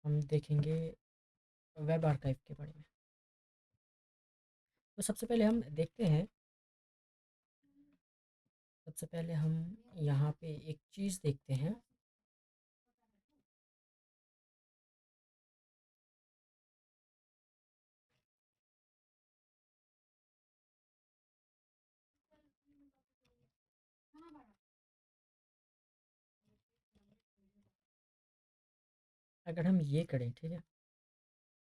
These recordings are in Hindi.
हम देखेंगे वेब आर्काइव के बारे में। तो सबसे पहले हम देखते हैं, सबसे पहले हम यहाँ पे एक चीज़ देखते हैं। अगर हम ये करें, ठीक है,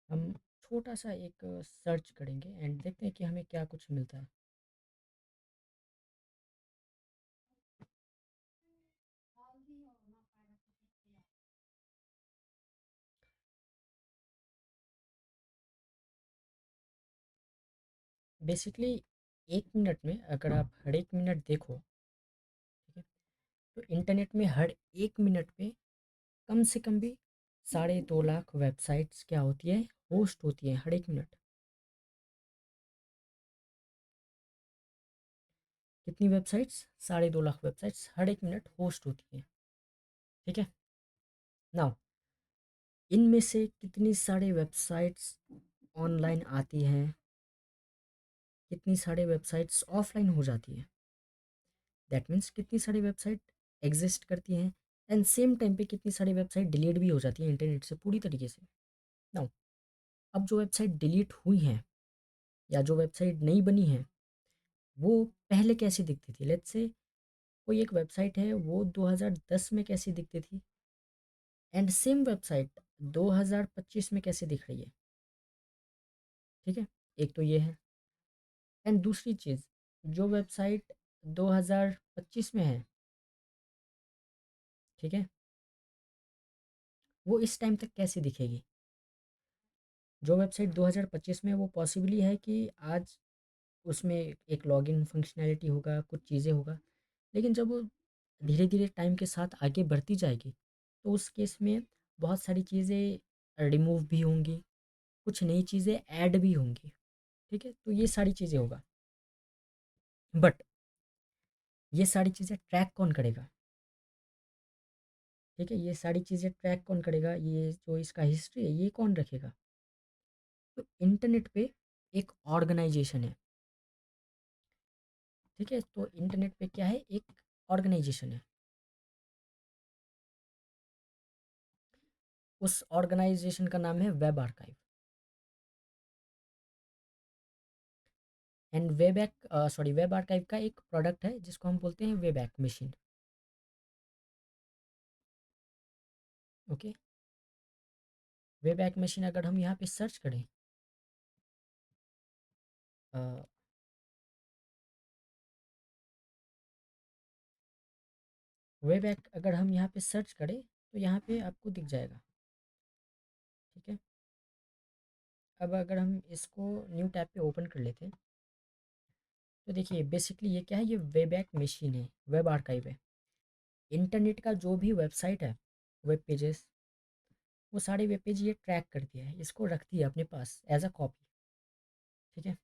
हम छोटा सा एक सर्च करेंगे एंड देखते हैं कि हमें क्या कुछ मिलता है। बेसिकली 1 मिनट में अगर आप हर 1 मिनट देखो, ठीक है, तो इंटरनेट में हर 1 मिनट पे कम से कम भी 2.5 लाख वेबसाइट्स क्या होती है, होस्ट होती है हर 1 मिनट। कितनी वेबसाइट्स? 2.5 लाख वेबसाइट्स हर 1 मिनट होस्ट होती है। ठीक है, नाउ इनमें से कितनी सारी वेबसाइट्स ऑनलाइन आती हैं, कितनी सारी वेबसाइट्स ऑफलाइन हो जाती है। दैट मीन्स कितनी सारी वेबसाइट एग्जिस्ट करती हैं एंड सेम टाइम पे कितनी सारी वेबसाइट डिलीट भी हो जाती है इंटरनेट से पूरी तरीके से। नाउ अब जो वेबसाइट डिलीट हुई हैं या जो वेबसाइट नई बनी है, वो पहले कैसी दिखती थी। लेट्स से कोई एक वेबसाइट है, वो 2010 में कैसी दिखती थी एंड सेम वेबसाइट 2025 में कैसे दिख रही है। ठीक है, एक तो ये है। एंड दूसरी चीज़, जो वेबसाइट 2025 में है, ठीक है, वो इस टाइम तक कैसे दिखेगी। जो वेबसाइट 2025 में है, वो पॉसिबली है कि आज उसमें एक लॉगिन फंक्शनैलिटी होगा, कुछ चीज़ें होगा, लेकिन जब वो धीरे धीरे टाइम के साथ आगे बढ़ती जाएगी, तो उस केस में बहुत सारी चीज़ें रिमूव भी होंगी, कुछ नई चीज़ें ऐड भी होंगी। ठीक है, तो ये सारी चीज़ें होगा। बट ये सारी चीज़ें ट्रैक कौन करेगा? ठीक है, ये सारी चीज़ें ट्रैक कौन करेगा, ये जो इसका हिस्ट्री है ये कौन रखेगा? तो इंटरनेट पे एक ऑर्गेनाइजेशन है। ठीक है, तो इंटरनेट पे क्या है, एक ऑर्गेनाइजेशन है। उस ऑर्गेनाइजेशन का नाम है web archive. And web archive का एक प्रोडक्ट है जिसको हम बोलते हैं web machine. Okay, web machine अगर हम यहाँ पे सर्च करें, वेब अगर हम यहाँ पे सर्च करें तो यहाँ पे आपको दिख जाएगा। ठीक है, अब अगर हम इसको न्यू टैब पे ओपन कर लेते हैं, तो देखिए बेसिकली ये क्या है, ये वेब मशीन है, वेब आर्काइव है। इंटरनेट का जो भी वेबसाइट है, वेब पेजेस, वो सारे वेब पेज ये ट्रैक करती है, इसको रखती है अपने पास एज अ कॉपी। ठीक है,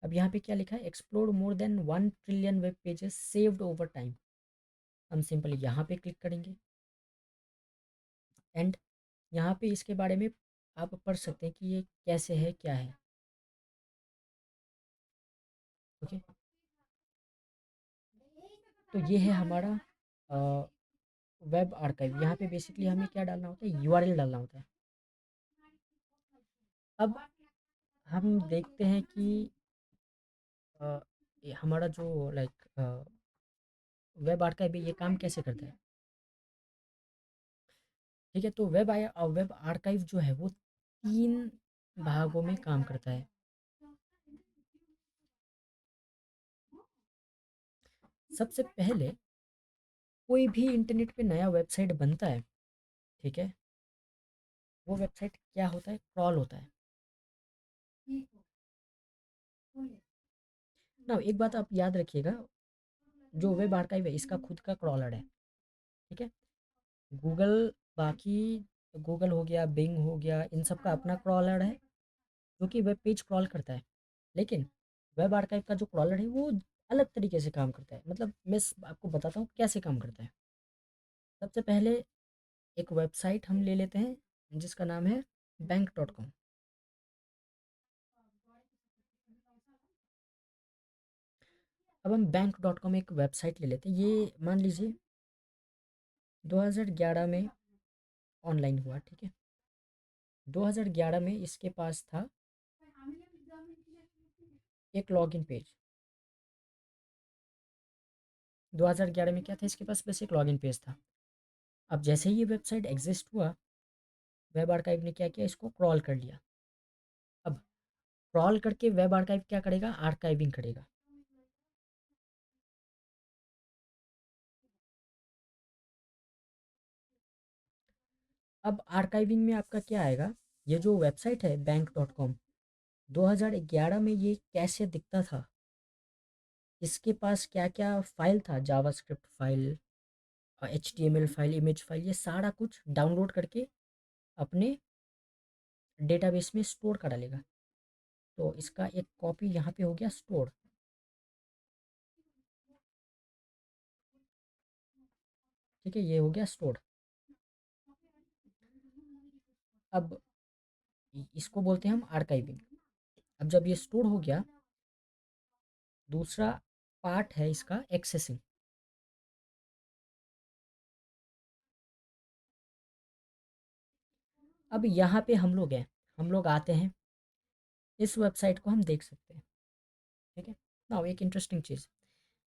अब यहाँ पे क्या लिखा है, explore more than 1 trillion web pages saved over time. हम सिंपली यहाँ पे क्लिक करेंगे एंड यहाँ पे इसके बारे में आप पढ़ सकते हैं कि ये कैसे है, क्या है। ओके, तो ये है हमारा वेब आर्काइव। यहाँ पे बेसिकली हमें क्या डालना होता है, यूआरएल डालना होता है। अब हम देखते हैं कि ये हमारा जो लाइक वेब आर्काइव है, ये काम कैसे करता है। ठीक है, तो वेब आर्काइव जो है वो 3 भागों में काम करता है। सबसे पहले कोई भी इंटरनेट पे नया वेबसाइट बनता है, ठीक है, वो वेबसाइट क्या होता है, क्रॉल होता है ना। एक बात आप याद रखिएगा, जो वेब आर्काइव है इसका खुद का क्रॉलर है। ठीक है, गूगल, बाकी गूगल हो गया, बिंग हो गया, इन सब का अपना क्रॉलर है जो कि वेब पेज क्रॉल करता है। लेकिन वेब आर्काइव का जो क्रॉलर है वो अलग तरीके से काम करता है। मतलब मैं आपको बताता हूँ कैसे काम करता है। सबसे पहले एक वेबसाइट हम ले लेते हैं, जिसका नाम है बैंक.com। अब हम बैंक.com एक वेबसाइट ले लेते हैं। ये मान लीजिए 2011 में ऑनलाइन हुआ, ठीक है। 2011 में इसके पास था एक लॉगिन पेज। 2011 में क्या था इसके पास? बस एक लॉगिन पेज था। अब जैसे ही ये वेबसाइट एग्जिस्ट हुआ, वेब आर्काइव ने क्या किया, इसको क्रॉल कर लिया। अब क्रॉल करके वेब आर्काइव क्या करेगा? आर्काइविंग करेगा। अब आर्काइविंग में आपका क्या आएगा? ये जो वेबसाइट है बैंक.com, 2011 में ये कैसे दिखता था, इसके पास क्या क्या फाइल था, JavaScript file, HTML file, image file, ये सारा कुछ डाउनलोड करके अपने डेटाबेस में स्टोर करा लेगा। तो इसका एक कॉपी यहाँ पे हो गया स्टोर, ठीक है, ये हो गया स्टोर। अब इसको बोलते हैं हम आर्काइविंग। अब जब ये स्टोर हो गया, दूसरा पार्ट है इसका एक्सेसिंग। अब यहाँ पे हम लोग हैं, हम लोग आते हैं, इस वेबसाइट को हम देख सकते हैं, ठीक है ना। एक इंटरेस्टिंग चीज़,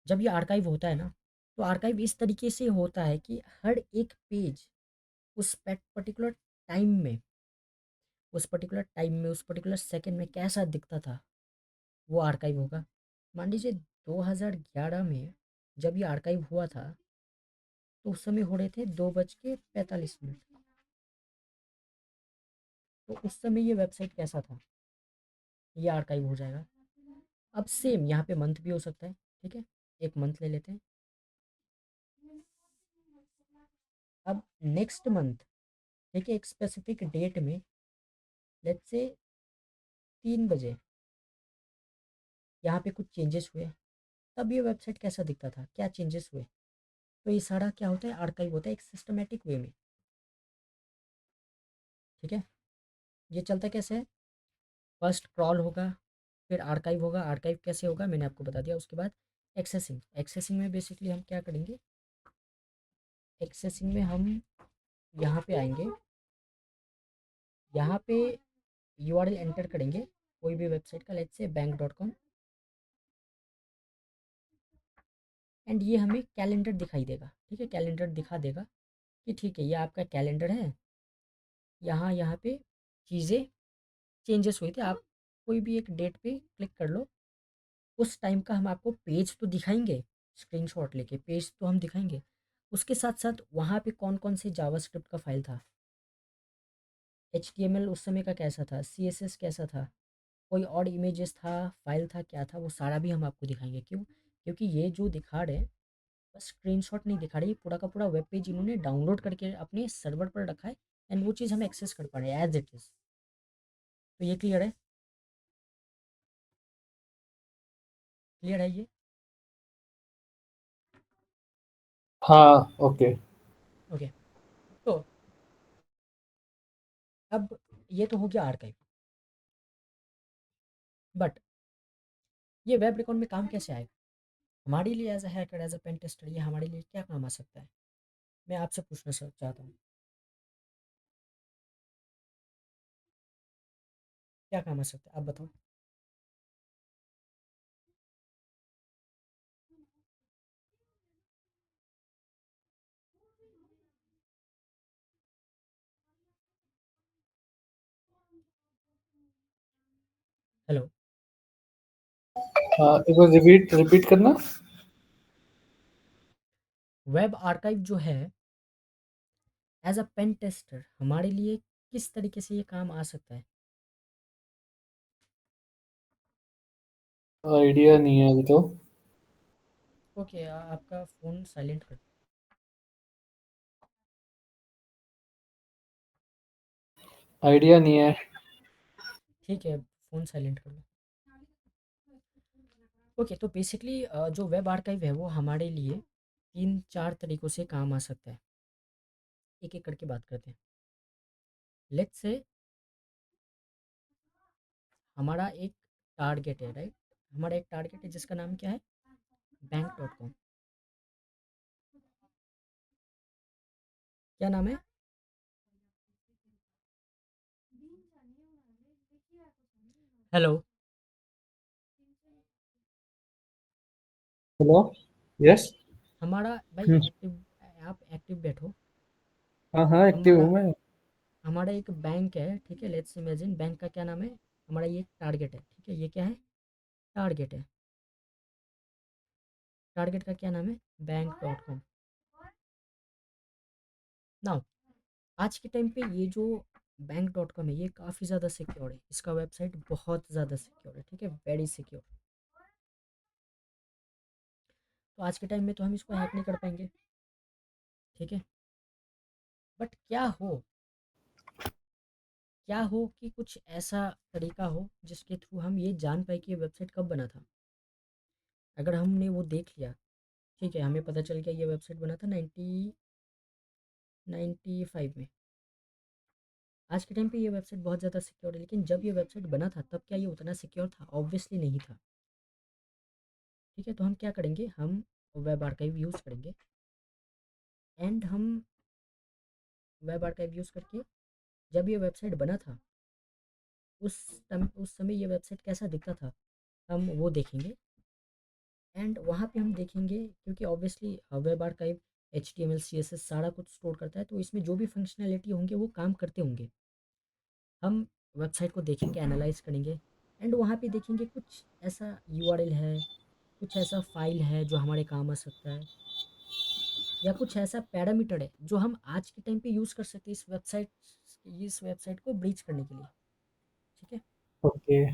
जब ये आर्काइव होता है ना, तो आर्काइव इस तरीके से होता है कि हर एक पेज उस पर्टिकुलर टाइम में, उस पर्टिकुलर सेकंड में कैसा दिखता था, वो आर्काइव होगा। मान लीजिए 2011 में जब ये आर्काइव हुआ था, तो उस समय हो रहे थे 2:45। तो उस समय ये वेबसाइट कैसा था, ये आर्काइव हो जाएगा। अब सेम यहाँ पे मंथ भी हो सकता है, ठीक है, एक मंथ ले लेते हैं। अब नेक्स्ट मंथ, ठीक है, एक स्पेसिफिक डेट में, लेट्स से 3 बजे यहाँ पे कुछ चेंजेस हुए, तब ये वेबसाइट कैसा दिखता था, क्या चेंजेस हुए। तो ये सारा क्या होता है, आर्काइव होता है एक सिस्टमेटिक वे में, ठीक है। ये चलता कैसे है? फर्स्ट क्रॉल होगा, फिर आर्काइव होगा। आर्काइव कैसे होगा मैंने आपको बता दिया। उसके बाद एक्सेसिंग, एक्सेसिंग में बेसिकली हम क्या करेंगे, एक्सेसिंग में हम यहाँ पे आएंगे, यहाँ पे URL एंटर करेंगे कोई भी वेबसाइट का, लेट्स से बैंक.com, एंड ये हमें कैलेंडर दिखाई देगा, ठीक है, कैलेंडर दिखा देगा कि ठीक है ये आपका कैलेंडर है। यहाँ यहाँ पे चीज़ें चेंजेस हुए थे, आप कोई भी एक डेट पे क्लिक कर लो, उस टाइम का हम आपको पेज तो दिखाएंगे, स्क्रीनशॉट लेके पेज तो हम दिखाएंगे। उसके साथ साथ वहाँ पे कौन कौन से जावास्क्रिप्ट का फाइल था, HTML उस समय का कैसा था, CSS कैसा था, कोई और इमेजेस था, फाइल था, क्या था, वो सारा भी हम आपको दिखाएंगे। क्यों? क्योंकि ये जो दिखा रहे हैं, बस स्क्रीनशॉट नहीं दिखा रही, पूरा का पूरा वेब पेज इन्होंने डाउनलोड करके अपने सर्वर पर रखा है, एंड वो चीज़ हम एक्सेस कर पा रहे हैं एज इट इज़। तो ये क्लियर है? क्लियर है ये? हाँ, ओके। ओके। तो अब ये तो हो गया आर्काइव, बट ये वेब रिकॉर्ड में काम कैसे आएगा हमारे लिए as a hacker, as a pen tester, ये हमारे लिए क्या काम आ सकता है? मैं आपसे पूछना चाहता हूँ, क्या काम आ सकता है, आप बताओ। हेलो। हाँ, एक बार रिपीट रिपीट करना। वेब आर्काइव जो है, एज अ पेन टेस्टर हमारे लिए किस तरीके से ये काम आ सकता है? आइडिया नहीं है अभी तो। ओके, आपका फ़ोन साइलेंट कर। आइडिया नहीं है। ठीक है, फ़ोन साइलेंट कर लो। ओके, तो बेसिकली जो वेब आर्काइव है वो हमारे लिए 3-4 तरीक़ों से काम आ सकता है। एक-एक करके बात करते हैं। लेट्स से हमारा एक टारगेट है, राइट? हमारा एक टारगेट है जिसका नाम क्या है? बैंक.com। क्या नाम है? हेलो। हेलो। यस। हमारा भाई हम्म, एक्टिव, आप एक्टिव बैठो। हाँ हाँ, एक्टिव हमारा हूँ मैं। हमारा एक बैंक है, ठीक है? लेट्स इमेजिन बैंक का क्या नाम है? हमारा ये टारगेट है, ठीक है? ये क्या है? टारगेट है। टारगेट का क्या नाम है? बैंक.com। नाउ आज के टाइम पे ये जो बैंक.com है ये काफ़ी ज़्यादा सिक्योर है, इसका वेबसाइट बहुत ज़्यादा सिक्योर है, ठीक है? Very secure. तो आज के टाइम में तो हम इसको हैक नहीं कर पाएंगे, ठीक है? बट क्या हो कि कुछ ऐसा तरीका हो जिसके थ्रू हम ये जान पाए कि ये वेबसाइट कब बना था। अगर हमने वो देख लिया, ठीक है, हमें पता चल गया ये वेबसाइट बना था 1995 में। आज के टाइम पे ये वेबसाइट बहुत ज़्यादा सिक्योर है, लेकिन जब ये वेबसाइट बना था तब क्या ये उतना सिक्योर था? ऑब्वियसली नहीं था, ठीक है? तो हम क्या करेंगे, हम वेब आर्काइव यूज़ करेंगे। एंड हम वेब आर्काइव यूज़ करके जब ये वेबसाइट बना था उस समय ये वेबसाइट कैसा दिखता था हम वो देखेंगे। एंड वहाँ पे हम देखेंगे, क्योंकि obviously web archive HTML CSS सारा कुछ स्टोर करता है, तो इसमें जो भी फंक्शनैलिटी होंगे वो काम करते होंगे। हम वेबसाइट को देखेंगे, एनालाइज करेंगे। एंड वहाँ पे देखेंगे कुछ ऐसा URL है, कुछ ऐसा फाइल है जो हमारे काम आ सकता है, या कुछ ऐसा पैरामीटर है जो हम आज के टाइम पे यूज़ कर सकते हैं इस वेबसाइट को ब्रीच करने के लिए, ठीक है? ओके।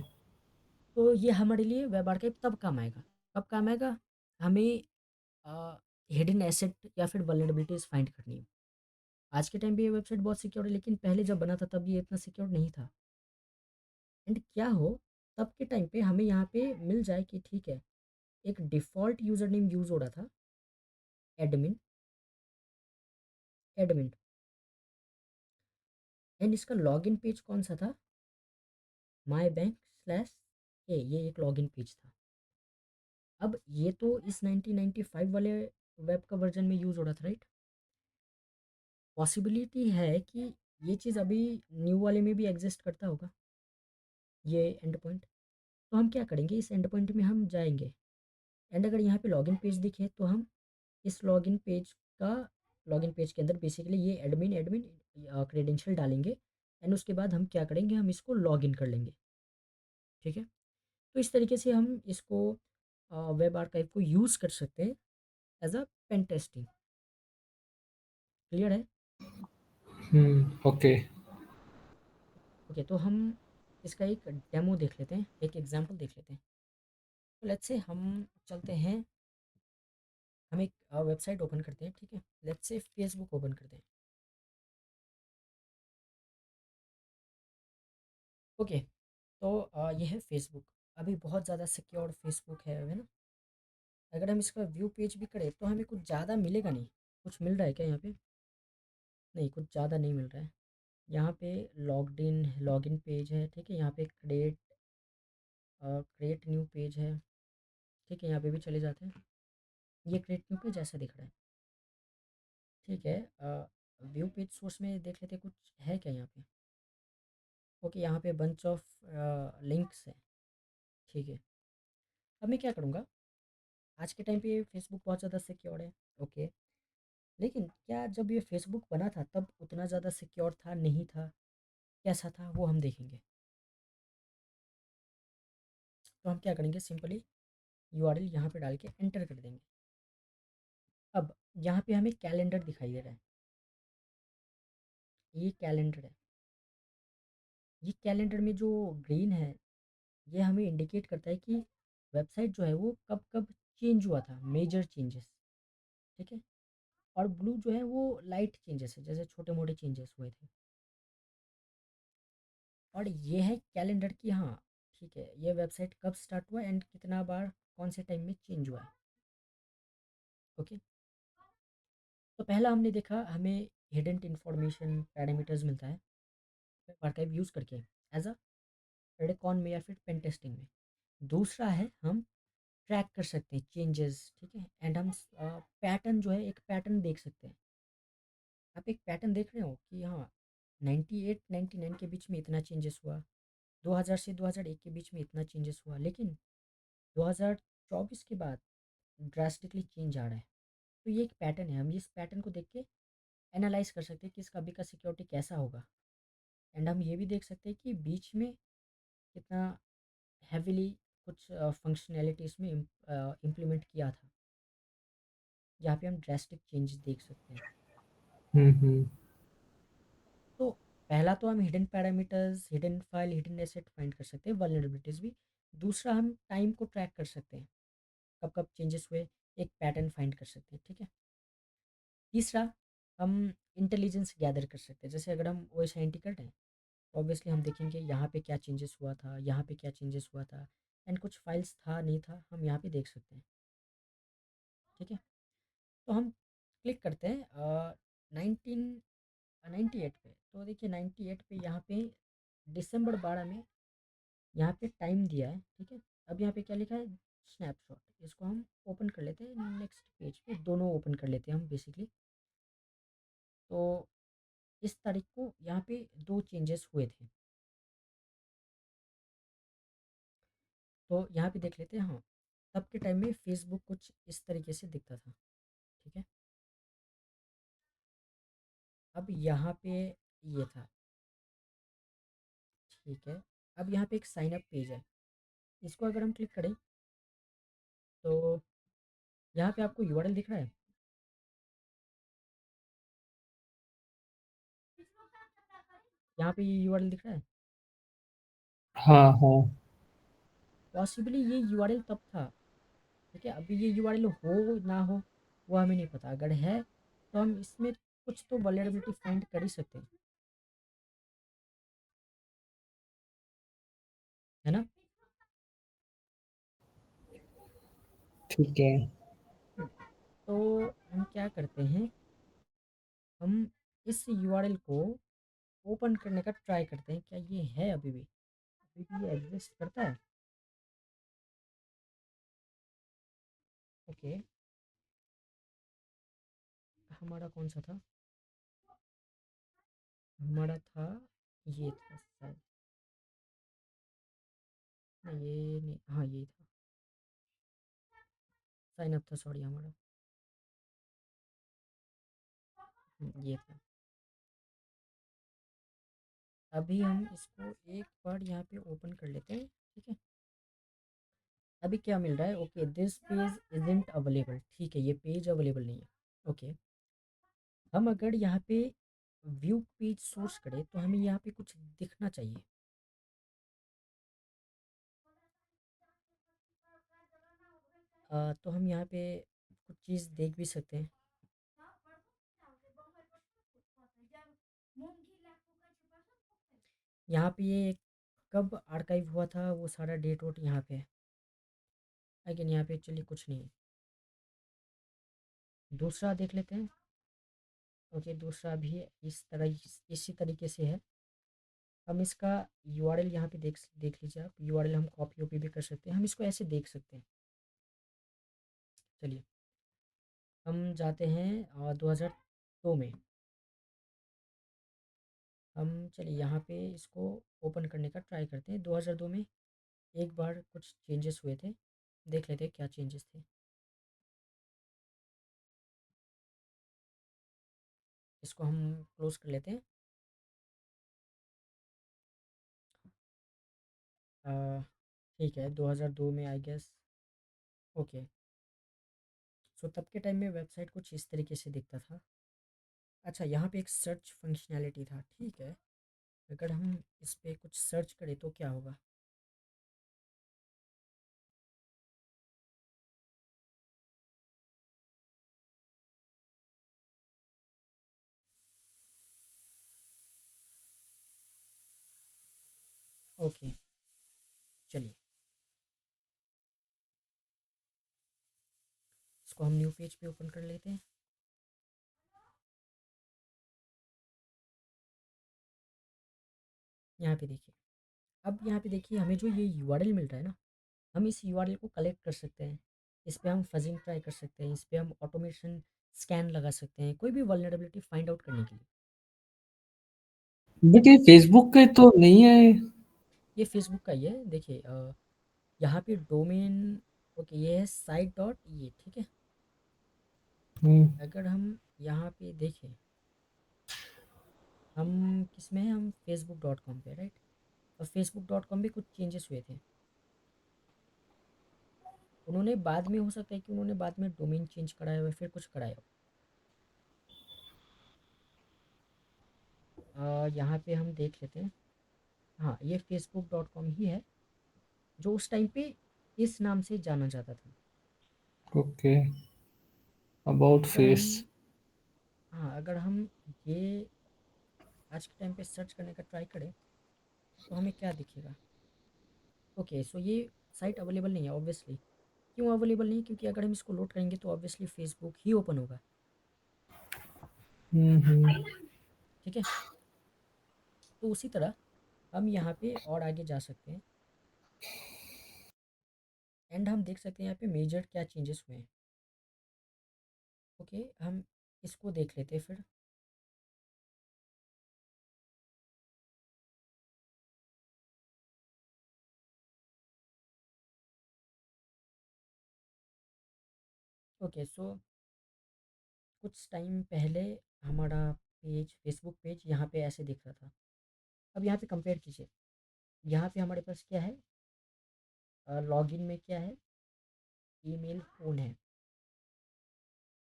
तो ये हमारे लिए वेब आर्काइव तब काम आएगा, कब काम आएगा? हमें हिडन एसेट या फिर वल्नरेबिलिटीज फाइंड करनी हो। आज के टाइम पे ये वेबसाइट बहुत सिक्योर है, लेकिन पहले जब बना था तब ये इतना सिक्योर नहीं था। एंड क्या हो, तब के टाइम पे हमें यहाँ पे मिल जाए कि ठीक है, एक डिफ़ॉल्ट यूज़र नेम यूज़ हो रहा था, एडमिन। एडमिन। एंड इसका लॉगिन पेज कौन सा था? माई बैंक स्लैश ए, ये एक लॉगिन पेज था। अब ये तो इस 1995 वाले वेब का वर्जन में यूज़ हो रहा था, राइट? पॉसिबिलिटी है कि ये चीज़ अभी न्यू वाले में भी एग्जिस्ट करता होगा, ये एंड पॉइंट। तो हम क्या करेंगे, इस एंड पॉइंट में हम जाएंगे। एंड अगर यहाँ पे लॉगिन पेज दिखे तो हम इस लॉगिन पेज के अंदर बेसिकली ये एडमिन एडमिन क्रेडेंशियल डालेंगे। एंड उसके बाद हम क्या करेंगे, हम इसको लॉगिन कर लेंगे, ठीक है? तो इस तरीके से हम इसको वेब आर्काइव को यूज़ कर सकते हैं as a pen testing. Clear है? ओके। ओके, तो हम इसका एक डेमो देख लेते हैं, एक एग्जांपल देख लेते हैं। तो लेट्स से हम चलते हैं, हम एक वेबसाइट ओपन करते हैं, ठीक है? लेट्स से फेसबुक ओपन करते हैं। ओके, तो ये है फेसबुक। अभी बहुत ज़्यादा सिक्योर फेसबुक है ना? अगर हम इसका व्यू पेज भी करें तो हमें कुछ ज़्यादा मिलेगा नहीं। कुछ मिल रहा है क्या यहाँ पे? नहीं, कुछ ज़्यादा नहीं मिल रहा है। यहाँ पे लॉगिन पेज है, ठीक है? यहाँ पे क्रिएट न्यू पेज है, ठीक है? यहाँ पे भी चले जाते हैं। ये क्रिएट न्यू पेज ऐसा दिख रहा है, ठीक है? व्यू पेज सोर्स में देख लेते हैं, कुछ है क्या यहाँ पे? ओके, यहाँ पे बंच ऑफ लिंक्स है, ठीक है? अब मैं क्या करूँगा, आज के टाइम पे फेसबुक बहुत ज़्यादा सिक्योर है, ओके। लेकिन क्या जब ये फेसबुक बना था तब उतना ज़्यादा सिक्योर था, नहीं था, कैसा था, वो हम देखेंगे। तो हम क्या करेंगे, सिंपली URL यहाँ पे डाल के एंटर कर देंगे। अब यहाँ पे हमें कैलेंडर दिखाई दे रहा है, ये कैलेंडर है। ये कैलेंडर में जो ग्रीन है ये हमें इंडिकेट करता है कि वेबसाइट जो है वो कब कब चेंज हुआ था, मेजर चेंजेस, ठीक है? और ब्लू जो है वो लाइट चेंजेस है, जैसे छोटे मोटे चेंजेस हुए थे। और ये है कैलेंडर की, हाँ, ठीक है, ये वेबसाइट कब स्टार्ट हुआ एंड कितना बार कौन से टाइम में चेंज हुआ है, ओके। तो पहला हमने देखा, हमें हिडन इन्फॉर्मेशन पैरामीटर्स मिलता है। वेब आर्काइव यूज़ करके एज अ रेडकॉन में या फिर पेन टेस्टिंग में। दूसरा है हम ट्रैक कर सकते हैं चेंजेस, ठीक है, एंड हम पैटर्न जो है एक पैटर्न देख सकते हैं। आप एक पैटर्न देख रहे हो कि हाँ 98 99 के बीच में इतना चेंजेस हुआ, 2000 से 2001 के बीच में इतना चेंजेस हुआ, लेकिन 2024 के बाद ड्रास्टिकली चेंज आ रहा है। तो ये एक पैटर्न है, हम इस पैटर्न को देख के एनालाइज कर सकते हैं कि इसका अभी का सिक्योरिटी कैसा होगा। एंड हम ये भी देख सकते हैं कि बीच में कितना हैविली कुछ फंक्शनैलिटी इसमें इम्प्लीमेंट किया था, जहाँ पे हम ड्रास्टिक चेंज देख सकते हैं। हम्म। तो पहला तो हम hidden parameters, hidden file, hidden asset find कर सकते हैं, वल्नरेबिलिटीज भी। दूसरा हम टाइम को ट्रैक कर सकते हैं, कब कब चेंजेस हुए, एक पैटर्न फाइंड कर सकते हैं, ठीक है। तीसरा हम इंटेलिजेंस गैदर कर सकते हैं, जैसे अगर हम O S I N T कर रहे हैं तो ऑब्वियसली हम देखेंगे यहाँ पे क्या चेंजेस हुआ था, यहाँ पे क्या चेंजेस हुआ था, एंड कुछ फाइल्स था नहीं था हम यहाँ पे देख सकते हैं, ठीक है। तो हम क्लिक करते हैं 1998 पे, तो देखिए 98 पे यहाँ पे दिसंबर 12 में यहाँ पे टाइम दिया है, ठीक है। अब यहाँ पे क्या लिखा है, स्नैपशॉट, इसको हम ओपन कर लेते हैं, नेक्स्ट पेज पे दोनों ओपन कर लेते हैं हम बेसिकली। तो इस तारीख को यहाँ पे दो चेंजेस हुए थे, तो यहाँ पे देख लेते हैं। हाँ, तब के टाइम में फेसबुक कुछ इस तरीके से दिखता था, ठीक है। अब यहाँ पे ये था, ठीक है। अब यहाँ पे एक साइन अप पेज है, इसको अगर हम क्लिक करें तो यहाँ पे आपको यूआरएल दिख रहा है, यहाँ पे ये यूआरएल दिख रहा है। हाँ हाँ। पॉसिबली ये यूआरएल तब था, ठीक है। अभी ये यूआरएल हो ना हो वो हमें नहीं पता, अगर है तो हम इसमें कुछ तो वल्नरेबिलिटी फाइंड कर ही सकते हैं, है ना। ठीक है। तो हम क्या करते हैं, हम इस यूआरएल को ओपन करने का ट्राई करते हैं, क्या ये है अभी भी ये एग्जिस्ट करता है। ओके, हमारा कौन सा था, हमारा था ये था शायद, नहीं ये नहीं, हाँ ये था, साइन अप था, सॉरी हमारा। ये था। अभी हम इसको एक बार यहाँ पे ओपन कर लेते हैं, ठीक है। अभी क्या मिल रहा है, okay this page isn't available, ठीक है, ये पेज अवेलेबल नहीं है। ओके, हम अगर यहाँ पे व्यू पेज सोर्स करें तो हमें यहाँ पे कुछ दिखना चाहिए। तो हम यहाँ पे कुछ चीज़ देख भी सकते हैं। यहाँ पे ये कब आर्काइव हुआ था वो सारा डेट वोट यहाँ पे है, लेकिन यहाँ पे एक्चुअली कुछ नहीं है। दूसरा देख लेते हैं। ओके, दूसरा भी इस तरह इसी तरीके से है। हम इसका यूआरएल यहाँ पे देख लीजिए आप, यूआरएल हम कॉपी ओपी भी कर सकते हैं, हम इसको ऐसे देख सकते हैं। चलिए हम जाते हैं 2002 में। हम चलिए यहाँ पे इसको ओपन करने का ट्राई करते हैं। 2002 में एक बार कुछ चेंजेस हुए थे, देख लेते हैं क्या चेंजेस थे। इसको हम क्लोज कर लेते हैं। अ, ठीक है, 2002 में आई गेस। ओके, सो तब के टाइम में वेबसाइट कुछ इस तरीके से दिखता था। अच्छा, यहाँ पे एक सर्च फंक्शनैलिटी था, ठीक है। अगर हम इस पे कुछ सर्च करें तो क्या होगा। ओके, चलिए इसको हम न्यू पेज पे ओपन कर लेते हैं। यहाँ पे देखिए, अब यहाँ पे देखिए हमें जो ये यूआरएल मिल रहा है ना, हम इस यूआरएल को कलेक्ट कर सकते हैं, इस पे हम फजिंग ट्राई कर सकते हैं, इस पे हम ऑटोमेशन स्कैन लगा सकते हैं, कोई भी वल्नरेबिलिटी फाइंड आउट करने के लिए। बट ये फेसबुक के तो नहीं है। ये फेसबुक का ही है, देखिए यहाँ पे डोमेन, ओके ये है साइट डॉट ये, ठीक है। हम्म, अगर हम यहाँ पे देखें, हम किस में हैं, हम फेसबुक डॉट कॉम पे, राइट। और फेसबुक डॉट कॉम पे कुछ चेंजेस हुए थे, उन्होंने बाद में, हो सकता है कि उन्होंने बाद में डोमेन चेंज कराया हो या फिर कुछ कराया हो। यहाँ पे हम देख लेते हैं, हाँ ये फेसबुक डॉट कॉम ही है जो उस टाइम पे इस नाम से जाना जाता था। ओके। अबाउट अगर हम, फेस। हाँ अगर हम ये आज के टाइम पे सर्च करने का ट्राई करें तो हमें क्या दिखेगा। ओके सो ये साइट अवेलेबल नहीं है ऑब्वियसली। क्यों अवेलेबल नहीं, क्योंकि अगर हम इसको लोड करेंगे तो ऑब्वियसली फेसबुक ही ओपन होगा, हम्म। ठीक है। तो उसी तरह हम यहाँ पे और आगे जा सकते हैं एंड हम देख सकते हैं यहाँ पे मेजर क्या चेंजेस हुए हैं। ओके हम इसको देख लेते हैं फिर। ओके सो कुछ टाइम पहले हमारा पेज, फेसबुक पेज यहाँ पे ऐसे दिख रहा था। अब यहाँ पे कंपेयर कीजिए, यहाँ पे हमारे पास क्या है, लॉगिन में क्या है, ईमेल फ़ोन है।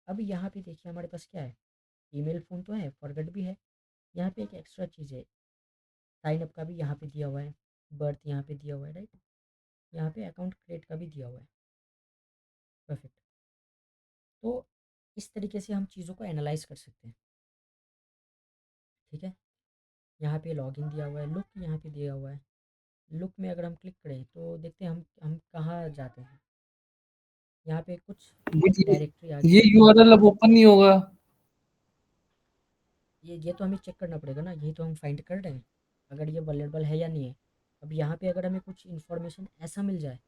अब यहाँ पे देखिए हमारे पास क्या है, ईमेल फ़ोन तो है, फॉरगेट भी है। यहाँ पे एक एक्स्ट्रा चीज़ है, साइन अप का भी यहाँ पे दिया हुआ है, बर्थ यहाँ पे दिया हुआ है, राइट। यहाँ पे अकाउंट क्रिएट का भी दिया हुआ है, परफेक्ट। तो इस तरीके से हम चीज़ों को एनालाइज कर सकते हैं, ठीक है। यहाँ पे लॉगिन दिया हुआ है, लुक यहाँ पे दिया हुआ है। लुक में अगर हम क्लिक करें तो देखते हैं हम कहाँ जाते हैं। यहाँ पे कुछ बट डायरेक्टरी आ गई ये है। यूआरएल अब ओपन नहीं होगा। ये तो हमें चेक करना पड़ेगा ना, यही तो हम फाइंड कर रहे हैं, अगर ये अवेलेबल है या नहीं है। अब यहाँ पे अगर हमें कुछ इन्फॉर्मेशन ऐसा मिल जाए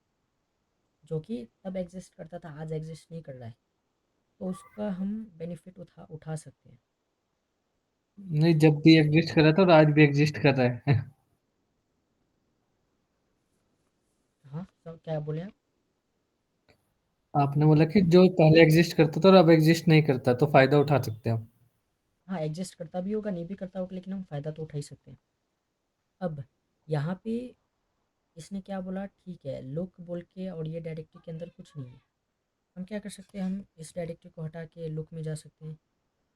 जो कि तब एग्जिस्ट करता था, आज एग्जिस्ट नहीं कर रहा है, तो उसका हम बेनिफिट उठा उठा सकते हैं। नहीं, जब भी एग्जिस्ट कर रहा था और आज भी एग्जिस्ट कर रहा है। हाँ सब क्या बोले आप। आपने बोला कि जो पहले एग्जिस्ट करता था और अब एग्जिस्ट नहीं करता तो फायदा उठा सकते हैं हम। हाँ एग्जिस्ट करता भी होगा, नहीं भी करता होगा, लेकिन हम फ़ायदा तो उठा ही सकते हैं। अब यहाँ पे इसने क्या बोला, ठीक है लुक बोल के, और ये डायरेक्टरी के अंदर कुछ नहीं है। हम क्या कर सकते हैं, हम इस डायरेक्टरी को हटा के लुक में जा सकते हैं।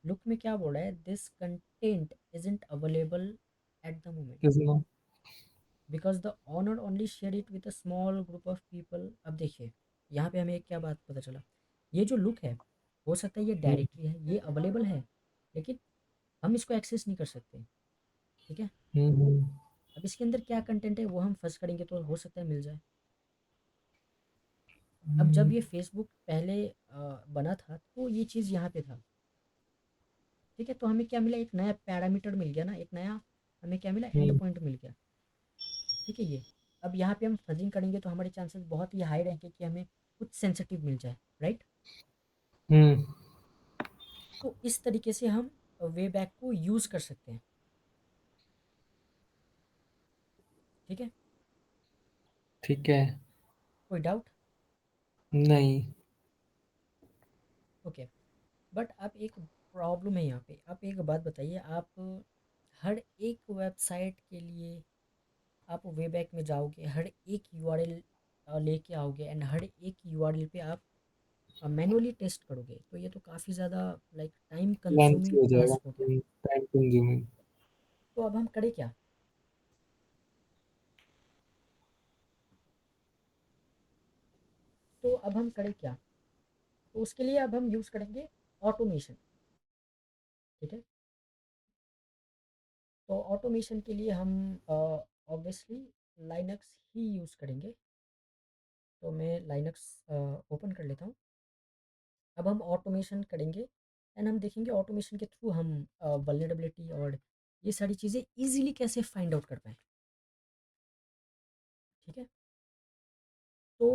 लुक में क्या बोल रहा है, this content isn't available at the moment किसी को। Because the owner only share it with a small group of people. अब देखिए यहाँ पे हमें एक क्या बात पता चला, ये जो लुक है, हो सकता है ये हम्म, डायरेक्टरी है, ये अवेलेबल है, लेकिन हम इसको एक्सेस नहीं कर सकते, ठीक है। हम्म, अब इसके अंदर क्या कंटेंट है वो हम फर्स्ट करेंगे तो हो सकता है मिल जाए। अब जब हम्म, ये फेसबुक पहले बना था तो ये चीज़ यहाँ पे था, ठीक है। तो हमें क्या मिला, एक नया पैरामीटर मिल गया ना, एक नया हमें क्या मिला, एंड हम्म, पॉइंट मिल गया, ठीक है ये। अब यहाँ पे हम फजिंग करेंगे तो हमारे चांसेस बहुत ही हाई रहेंगे कि हमें कुछ सेंसिटिव मिल जाए, राइट। हम्म। तो इस तरीके से हम वे बैक को यूज़ कर सकते हैं, ठीक है। ठीक है। कोई डाउट। नहीं। ओके बट आप एक प्रॉब्लम है यहाँ पे, आप एक बात बताइए, आप हर एक वेबसाइट के लिए आप वे बैक में जाओगे, हर एक यूआरएल लेके आओगे एंड हर एक यूआरएल पे आप मैनुअली टेस्ट करोगे, तो ये तो काफ़ी ज़्यादा लाइक टाइम लेंथी कंज्यूमिंग हो जाएगा। टास्क हो गया। Time consuming. तो अब हम करें क्या, तो अब हम करें क्या, तो उसके लिए अब हम यूज़ करेंगे ऑटोमेशन, ठीक है। तो ऑटोमेशन के लिए हम ऑब्वियसली लाइनक्स ही यूज़ करेंगे। तो मैं लाइनक्स ओपन कर लेता हूँ। अब हम ऑटोमेशन करेंगे एंड हम देखेंगे ऑटोमेशन के थ्रू हम वल्नरेबिलिटी और ये सारी चीज़ें इजीली कैसे फाइंड आउट कर पाएँ। ठीक है। तो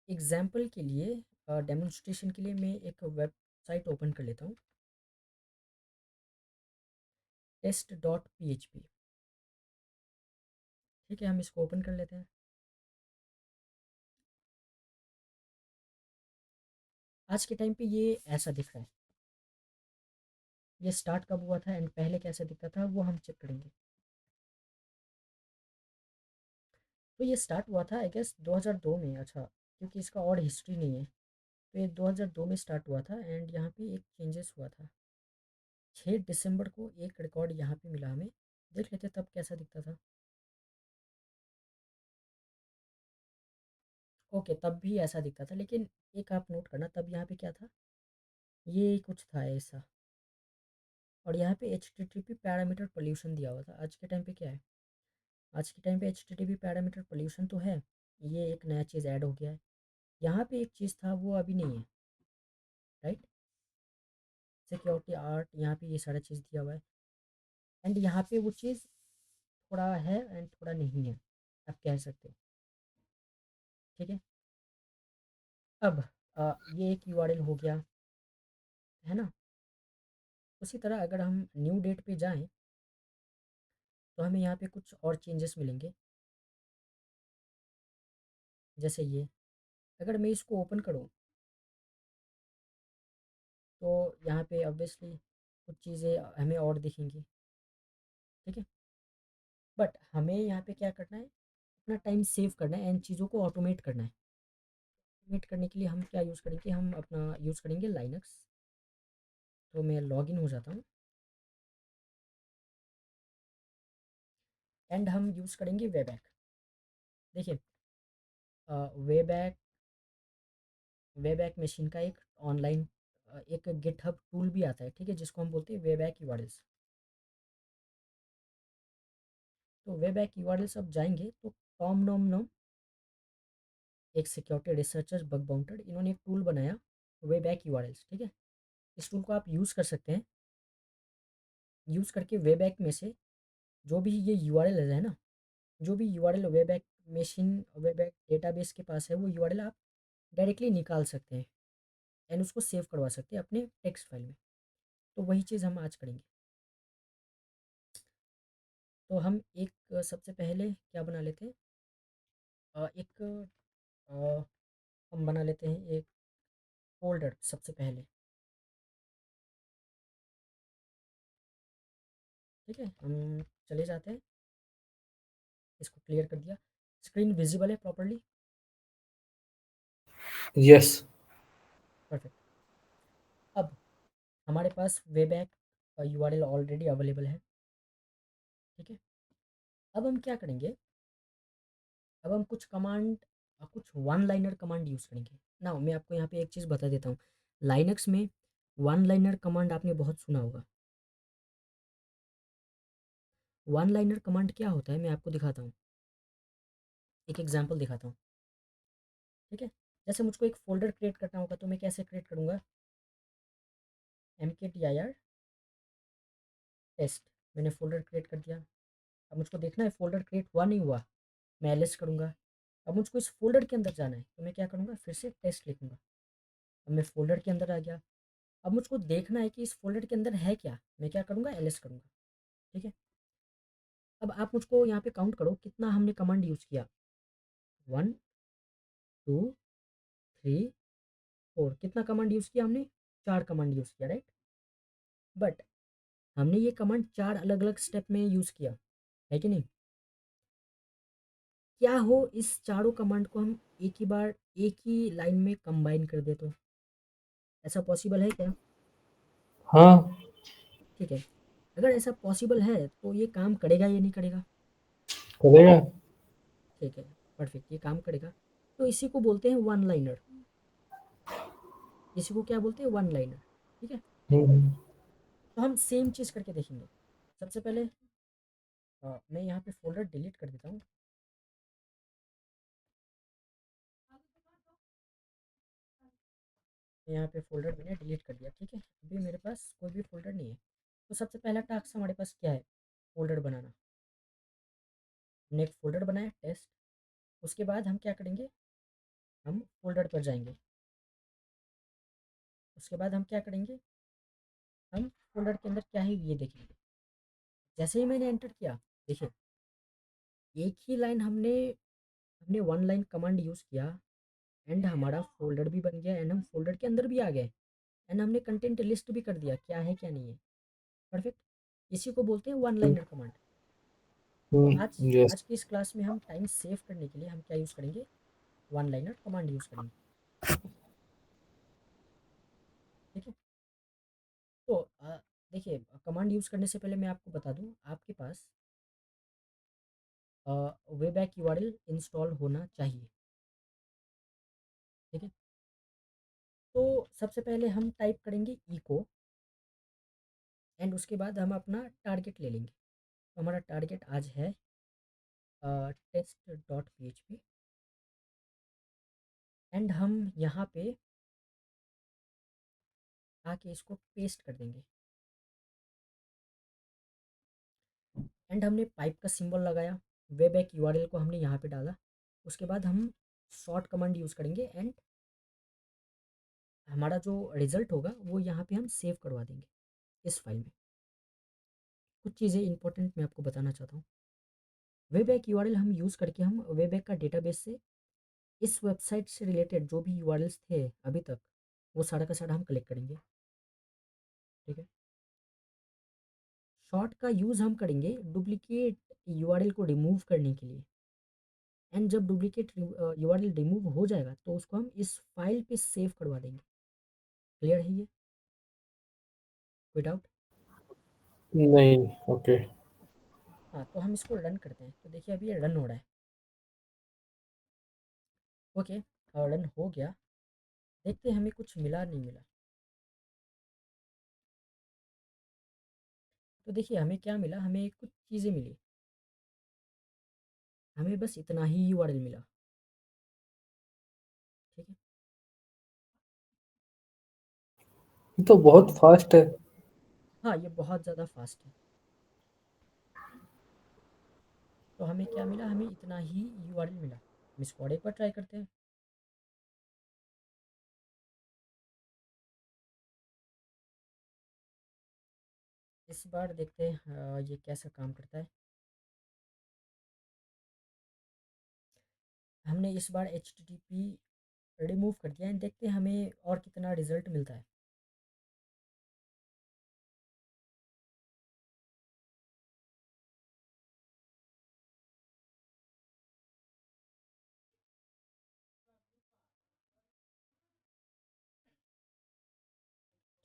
एग्जाम्पल के लिए, डेमोन्स्ट्रेशन के लिए मैं एक वेबसाइट ओपन कर लेता हूँ, test.php। ठीक है, हम इसको ओपन कर लेते हैं। आज के टाइम पे ये ऐसा दिख रहा है। ये स्टार्ट कब हुआ था एंड पहले कैसा दिखता था वो हम चेक करेंगे। तो ये स्टार्ट हुआ था आई गेस 2002 में। अच्छा, क्योंकि इसका और हिस्ट्री नहीं है, तो ये 2002 में स्टार्ट हुआ था एंड यहाँ पे एक चेंजेस हुआ था 6 दिसंबर को। एक रिकॉर्ड यहाँ पे मिला हमें, देख लेते तब कैसा दिखता था। ओके, तब भी ऐसा दिखता था, लेकिन एक आप नोट करना, तब यहाँ पे क्या था, ये कुछ था ऐसा, और यहाँ पे H T T P parameter pollution दिया हुआ था। आज के टाइम पे क्या है, आज के टाइम पे H T T P parameter pollution तो है, ये एक नया चीज़ ऐड हो गया है। यहाँ पे एक चीज़ था वो अभी नहीं है, राइट। सिक्योरिटी आर्ट, यहाँ पे ये सारा चीज़ दिया हुआ है, एंड यहाँ पे वो चीज़ थोड़ा है एंड थोड़ा नहीं है, आप कह सकते हो। ठीक है। अब ये एक यूआरएल हो गया, है ना। उसी तरह अगर हम न्यू डेट पे जाएं तो हमें यहाँ पे कुछ और चेंजेस मिलेंगे। जैसे ये, अगर मैं इसको ओपन करूँ तो यहाँ पे ऑब्वियसली कुछ चीज़ें हमें और दिखेंगी। ठीक है। बट हमें यहाँ पे क्या करना है, अपना टाइम सेव करना है एंड चीज़ों को ऑटोमेट करना है। ऑटोमेट करने के लिए हम क्या यूज़ करेंगे, हम अपना यूज़ करेंगे लाइनक्स। तो मैं लॉगिन हो जाता हूँ एंड हम यूज़ करेंगे वेबैक। देखिए, वेबैक, वेबैक मशीन का एक ऑनलाइन एक गिटहब टूल भी आता है, ठीक है, जिसको हम बोलते हैं वेबैक यूआरएल्स। तो वेबैक यूआरएल्स अब जाएंगे तो टॉम नॉम नॉम, एक सिक्योरिटी रिसर्चर बग बाउंटर, इन्होंने एक टूल बनाया वेबैक यूआरएल्स। ठीक है, इस टूल को आप यूज़ कर सकते हैं। यूज़ करके वेबैक में से जो भी ये यूआरएल है ना, जो भी URL Wayback machine, Wayback database के पास है, वो यूआरएल आप डायरेक्टली निकाल सकते हैं एंड उसको सेव करवा सकते हैं अपने टेक्स्ट फाइल में। तो वही चीज़ हम आज करेंगे। तो हम एक सबसे पहले क्या बना लेते हैं, एक हम बना लेते हैं एक फ़ोल्डर सबसे पहले। ठीक है, हम चले जाते हैं, इसको क्लियर कर दिया। स्क्रीन विजिबल है प्रॉपर्ली? यस। परफेक्ट। अब हमारे पास वेबैक यूआरएल ऑलरेडी अवेलेबल है। ठीक है। अब हम क्या करेंगे, अब हम कुछ कमांड, कुछ वन लाइनर कमांड यूज़ करेंगे ना। मैं आपको यहाँ पे एक चीज़ बता देता हूँ, लाइनक्स में वन लाइनर कमांड आपने बहुत सुना होगा। वन लाइनर कमांड क्या होता है मैं आपको दिखाता हूँ, एक एग्जांपल दिखाता हूँ। ठीक है, जैसे मुझको एक फ़ोल्डर क्रिएट करना होगा तो मैं कैसे क्रिएट करूँगा, mkdir टेस्ट, मैंने फ़ोल्डर क्रिएट कर दिया। अब मुझको देखना है फ़ोल्डर क्रिएट हुआ नहीं हुआ, मैं एलएस करूँगा। अब मुझको इस फ़ोल्डर के अंदर जाना है तो मैं क्या करूँगा, फिर से टेस्ट लिखूँगा। अब मैं फ़ोल्डर के अंदर आ गया। अब मुझको देखना है कि इस फ़ोल्डर के अंदर है क्या, मैं क्या करूँगा, एलएस करूँगा। ठीक है। अब आप मुझको यहाँ पे काउंट करो कितना हमने कमांड यूज़ किया, 1 2 3 4, कितना कमांड यूज़ किया हमने, 4 कमांड यूज़ किया, राइट। बट हमने ये कमांड 4 अलग अलग स्टेप में यूज़ किया, है कि नहीं। क्या हो इस चारों कमांड को हम एक ही बार एक ही लाइन में कंबाइन कर दे तो, ऐसा पॉसिबल है क्या। हाँ, ठीक है, अगर ऐसा पॉसिबल है तो ये काम करेगा या नहीं करेगा। करेगा। ठीक है, परफेक्ट, ये काम करेगा। तो इसी को बोलते हैं वन लाइनर, इसी को क्या बोलते हैं, वन लाइनर। ठीक है। हम्म। तो हम सेम चीज़ करके देखेंगे। सबसे पहले मैं यहाँ पे फोल्डर डिलीट कर देता हूँ। यहाँ पे फोल्डर मैंने डिलीट कर दिया। ठीक है, अभी मेरे पास कोई भी फोल्डर नहीं है। तो सबसे पहला टास्क हमारे पास क्या है, फोल्डर बनाना। हमने एक फोल्डर बनाया टेस्ट, उसके बाद हम क्या करेंगे, हम फ़ोल्डर पर जाएँगे। उसके बाद हम क्या करेंगे, हम फ़ोल्डर के अंदर क्या है ये देखेंगे। जैसे ही मैंने एंटर किया, देखिए एक ही लाइन हमने हमने वन लाइन कमांड यूज़ किया एंड हमारा फ़ोल्डर भी बन गया एंड हम फ़ोल्डर के अंदर भी आ गए एंड हमने कंटेंट लिस्ट भी कर दिया क्या है क्या नहीं है। परफेक्ट। इसी को बोलते हैं वन लाइनर कमांड। तो आज यस। आज की इस क्लास में हम टाइम सेव करने के लिए हम क्या यूज़ करेंगे, वन लाइनर कमांड यूज़ करेंगे। ठीक है। तो देखिए कमांड यूज़ करने से पहले मैं आपको बता दूं, आपके पास वेबैक यूआरएल इंस्टॉल होना चाहिए। ठीक है। तो सबसे पहले हम टाइप करेंगे इको एंड उसके बाद हम अपना टारगेट ले लेंगे। तो हमारा टारगेट आज है test.php एंड हम यहाँ पे आके इसको पेस्ट कर देंगे एंड हमने पाइप का सिंबल लगाया, वेबैक यूआरएल को हमने यहाँ पे डाला। उसके बाद हम शॉर्ट कमांड यूज़ करेंगे एंड हमारा जो रिजल्ट होगा वो यहाँ पे हम सेव करवा देंगे इस फाइल में। कुछ चीज़ें इंपॉर्टेंट मैं आपको बताना चाहता हूँ। वेबैक यूआरएल हम यूज़ करके हम वेबैक का डेटाबेस से इस वेबसाइट से रिलेटेड जो भी यूआरएल्स थे अभी तक, वो सारा का सारा हम कलेक्ट करेंगे। ठीक है। शॉर्ट का यूज़ हम करेंगे डुप्लीकेट यूआरएल को रिमूव करने के लिए एंड जब डुप्लीकेट यूआरएल रिमूव हो जाएगा तो उसको हम इस फाइल पे सेव करवा देंगे। क्लियर है ये? कोई डाउट? नहीं। ओके। हाँ, तो हम इसको रन करते हैं। तो देखिए अभी ये रन हो रहा है। ओके, रन हो गया। देखते हैं हमें कुछ मिला नहीं मिला। तो देखिए हमें क्या मिला, हमें कुछ चीज़ें मिली। हमें बस इतना ही यूआरएल मिला। ठीक है। ये तो बहुत फास्ट है। हाँ, ये बहुत ज़्यादा फास्ट है। तो हमें क्या मिला, हमें इतना ही यूआरएल मिला। हम इसको और एक बार ट्राई करते हैं। इस बार देखते हैं ये कैसा काम करता है। हमने इस बार HTTP रिमूव कर दिया है। देखते हैं हमें और कितना रिजल्ट मिलता है।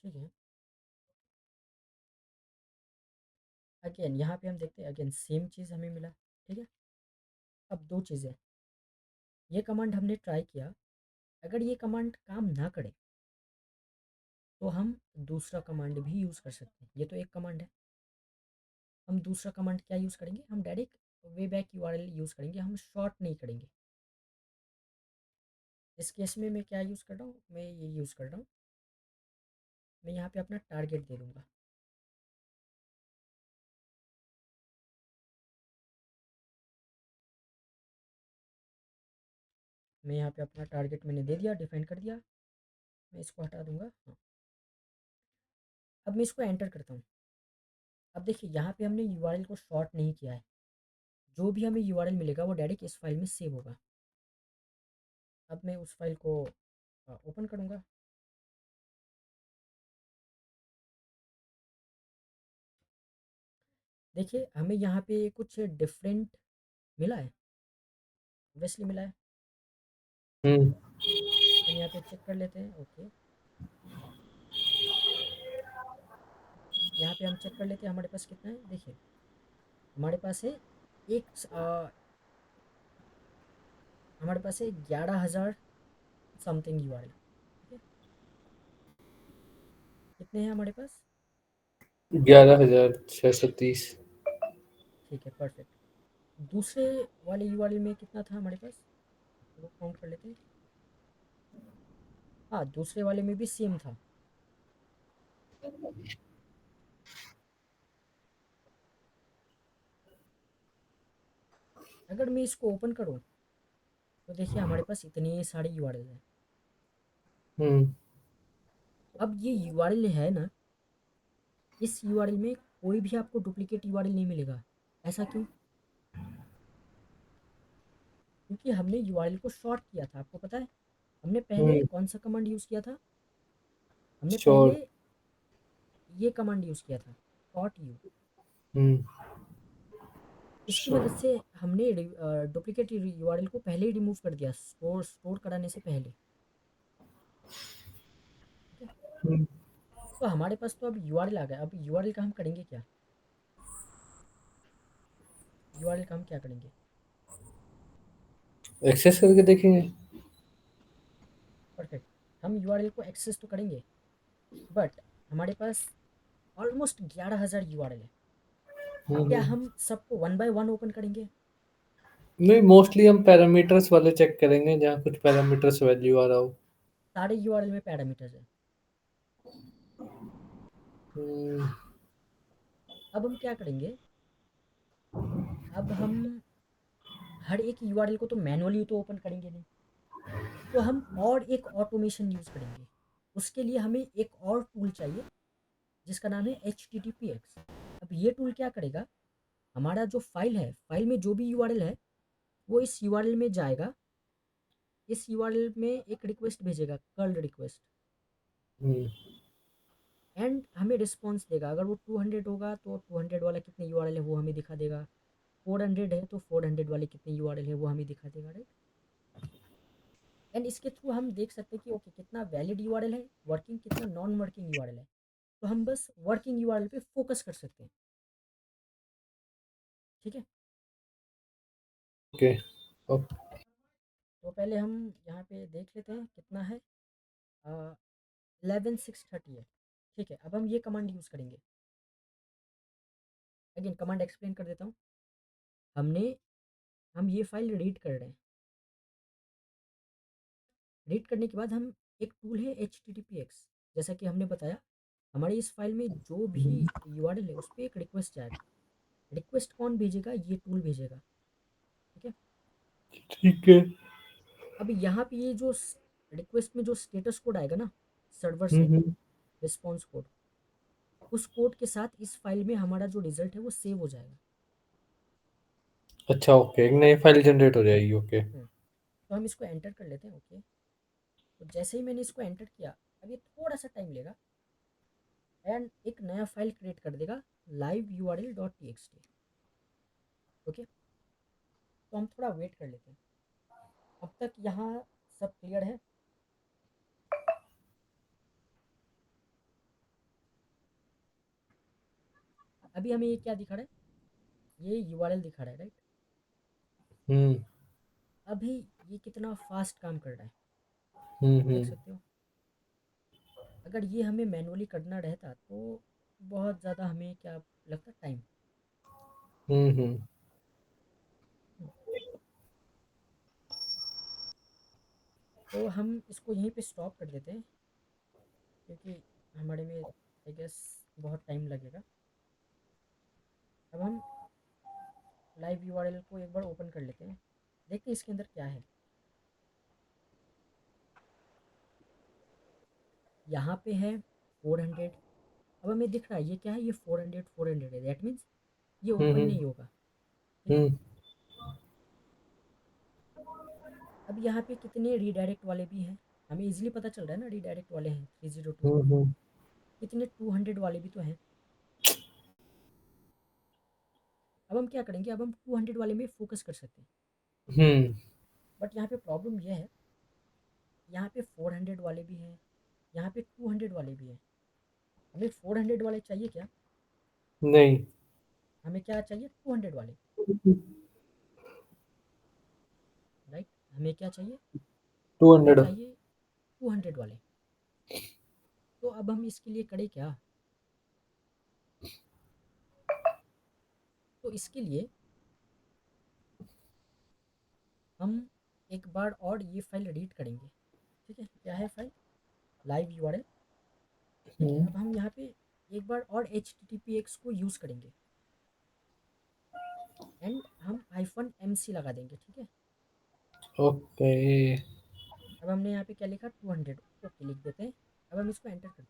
ठीक है। अगेन यहाँ पे हम देखते हैं, अगेन सेम चीज़ हमें मिला। ठीक है। अब दो चीज़ें, ये कमांड हमने ट्राई किया, अगर ये कमांड काम ना करे तो हम दूसरा कमांड भी यूज़ कर सकते हैं। ये तो एक कमांड है। हम दूसरा कमांड क्या यूज़ करेंगे, हम direct way back URL use करेंगे, हम शॉर्ट नहीं करेंगे। इस केस में मैं क्या यूज़ कर रहा हूँ, मैं ये यूज़ कर रहा हूँ, मैं यहाँ पे अपना टारगेट दे दूँगा। मैं यहाँ पे अपना टारगेट मैंने दे दिया, डिफाइन कर दिया। मैं इसको हटा दूँगा। हाँ, अब मैं इसको एंटर करता हूँ। अब देखिए यहाँ पे हमने यूआरएल को शॉर्ट नहीं किया है। जो भी हमें यूआरएल मिलेगा वो डायरेक्ट इस फाइल में सेव होगा। अब मैं उस फाइल को ओपन करूँगा। देखिए हमें यहाँ पे कुछ डिफरेंट मिला है, ऑब्वियसली मिला है। हम्म। हम यहाँ पे चेक कर लेते हैं। ओके, यहाँ पे हम चेक कर लेते हैं हमारे पास कितना है। देखिए हमारे पास है हमारे पास है 11,000 समथिंग यूआरएल। ठीक है। कितने हैं हमारे पास? 11,630। ठीक है, परफेक्ट। दूसरे वाले यूआरएल में कितना था हमारे पास, वो काउंट कर लेते हैं। हाँ, दूसरे वाले में भी सेम था। अगर मैं इसको ओपन करूँ तो देखिए हमारे पास इतने सारे यूआरएल हैं। हम्म। अब ये यूआरएल है ना, इस यूआरएल में कोई भी आपको डुप्लीकेट यूआरएल नहीं मिलेगा। ऐसा क्यों? क्योंकि हमने यूआरएल को शॉर्ट किया था, आपको पता है। हमने पहले हम्म। कौन सा कमांड यूज़ किया था? हमने श्योर। पहले ये कमांड यूज़ किया था, डॉट यू। हम्म। इसकी मदद से हमने डुप्लीकेट यूआरएल को पहले ही रिमूव कर दिया, स्टोर स्टोर कराने से पहले। ठीक है। हम्म। तो हमारे पास तो अब यूआरएल आ गया। अब यूआरएल का हम करेंगे क्या? यूआरएल का हम क्या करेंगे? एक्सेस करके देखेंगे। परफेक्ट। हम यूआरएल को एक्सेस तो करेंगे, बट हमारे पास ऑलमोस्ट 11,000 यूआरएल है। अब क्या हम्म। हम सबको वन बाय वन ओपन करेंगे? नहीं, मोस्टली हम पैरामीटर्स वाले चेक करेंगे, जहाँ कुछ पैरामीटर्स वैल्यू आ रहा हो। सारे यूआरएल में पैरामीटर्स है। हम्म। अब हम क्या करेंगे? अब हम हर एक यूआरएल को तो मैनुअली तो ओपन करेंगे नहीं, तो हम और एक ऑटोमेशन यूज़ करेंगे। उसके लिए हमें एक और टूल चाहिए, जिसका नाम है HTTPX। अब ये टूल क्या करेगा? हमारा जो फाइल है, फाइल में जो भी यूआरएल है, वो इस यूआरएल में जाएगा। इस यूआरएल में एक रिक्वेस्ट भेजेगा, कर्ल रिक्वेस्ट, हम्म। एंड हमें रिस्पॉन्स देगा। अगर वो 200 होगा तो 200 वाला कितने यूआरएल है वो हमें दिखा देगा। 400 है तो 400 वाले कितने यूआरएल है वो हमें दिखा देगा, राइट। एंड इसके थ्रू हम देख सकते हैं कि ओके कितना वैलिड यूआरएल है, वर्किंग, कितना नॉन वर्किंग यूआरएल है। तो हम बस वर्किंग यूआरएल पे फोकस कर सकते हैं। ठीक है। ओके। अब तो पहले हम यहाँ पे देख लेते हैं कितना है। 11,630 है। ठीक है, अब हम ये कमांड यूज़ करेंगे। अगेन कमांड एक्सप्लेन कर देता हूँ। हमने हम ये फाइल रीड कर रहे हैं। रीड करने के बाद हम एक टूल है HTTPX, जैसा कि हमने बताया। हमारी इस फाइल में जो भी यूआरएल है उस पर एक रिक्वेस्ट जाएगा। रिक्वेस्ट कौन भेजेगा? ये टूल भेजेगा। ठीक है। ठीक है। अब यहाँ पे ये जो रिक्वेस्ट में जो स्टेटस कोड आएगा ना, सर्वर से हम्म। रिस्पॉन्स कोड, उस कोड के साथ इस फाइल में हमारा जो रिजल्ट है वो सेव हो जाएगा। अच्छा, ओके, एक नई फाइल जनरेट हो जाएगी। ओके। तो हम इसको एंटर कर लेते हैं। ओके। तो जैसे ही मैंने इसको एंटर किया, अब ये थोड़ा सा टाइम लेगा, एंड एक नया फाइल क्रिएट कर देगा, liveurl.txt। ओके। तो हम थोड़ा वेट कर लेते हैं। अब तक यहाँ सब क्लियर है। अभी हमें ये क्या दिखा रहा है? ये यूआरएल दिखा रहा है, राइट। हम्म। अभी ये कितना फास्ट काम कर रहा है, देख हम्म। सकते हो। अगर ये हमें मैनुअली करना रहता तो बहुत ज़्यादा हमें क्या लगता, टाइम। हम्म। तो हम इसको यहीं पे स्टॉप कर देते हैं, क्योंकि हमारे में आई गेस बहुत टाइम लगेगा। अब हम लाइव यूआरएल को एक बार ओपन कर लेते हैं, देखते हैं इसके अंदर क्या है। यहाँ पे है 400। अब हमें दिख रहा है ये क्या है, ये 400 है, दैट मीन्स ये ओपन हम्म। नहीं होगा। ठीक है। हम्म। अब यहाँ पे कितने रीडायरेक्ट वाले भी हैं, हमें इजीली पता चल रहा है ना। रीडायरेक्ट वाले हैं 302। हम्म। कितने 200 वाले भी तो हैं। अब हम क्या करेंगे? अब हम 200 वाले में फोकस कर सकते हैं। हम्म। बट यहाँ पे प्रॉब्लम यह है, यहाँ पे 400 वाले भी हैं, यहाँ पे 200 वाले भी हैं। हमें 400 वाले चाहिए क्या? नहीं। हमें क्या चाहिए? 200 वाले, राइट। हमें क्या चाहिए? टू हमें हंड्रेड चाहिए 200 वाले। तो अब हम इसके लिए करें क्या? तो इसके लिए हम एक बार और ये फाइल रीड करेंगे। ठीक है, क्या है फाइल? Live URL. ठीक है। अब हम यहाँ पे एक बार और HTTPX को यूज़ करेंगे, एंड हम -MC लगा देंगे। ठीक है। ओके। अब हमने यहाँ पे क्या लिखा, 200, ओके लिख देते हैं। अब हम इसको एंटर करते हैं।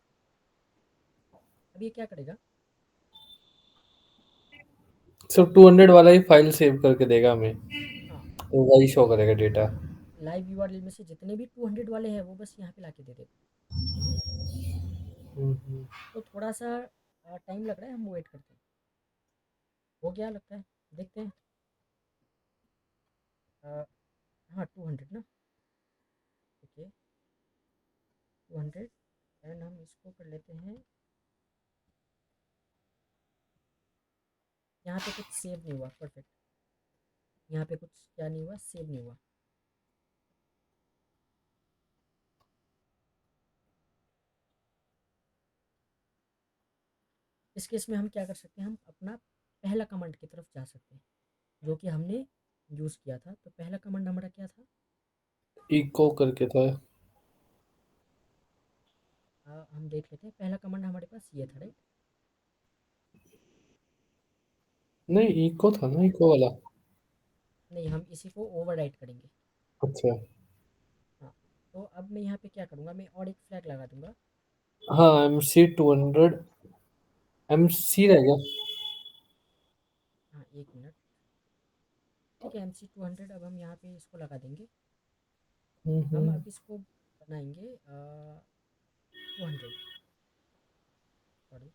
अब ये क्या करेगा? सिर्फ 200 वाला ही फाइल सेव करके देगा हमें, हाँ, तो वही शो करेगा डेटा। लाइव यूआरएल में से जितने भी 200 वाले हैं वो बस यहाँ पे लाके दे देगा। हम्म। तो थोड़ा सा टाइम लग रहा है, हम वेट करते हैं। हो गया लगता है, देखते हैं। अ, हाँ 200 ना, ओके 200। एंड हम इसको कर लेते हैं। यहाँ पे कुछ सेव नहीं हुआ, परफेक्ट। यहाँ पे कुछ क्या नहीं हुआ, सेव नहीं हुआ। इस केस में हम क्या कर सकते हैं, हम अपना पहला कमांड की तरफ जा सकते हैं जो कि हमने यूज़ किया था। तो पहला कमांड हमारा क्या था? इको करके था। हम देख लेते हैं। पहला कमांड हमारे पास ये था, राइट? नहीं, इको था ना, इको वाला। नहीं, हम इसी को ओवरराइट करेंगे। अच्छा। हाँ, तो अब मैं यहाँ पे क्या करूँगा, मैं और एक फ्लैग लगा दूंगा। हाँ, MC 200। MC रह गया। हाँ, 1 मिनट। ठीक है, MC 200 अब हम यहाँ पे इसको लगा देंगे। हम हम्म। अब इसको बनाएंगे 200, सॉरी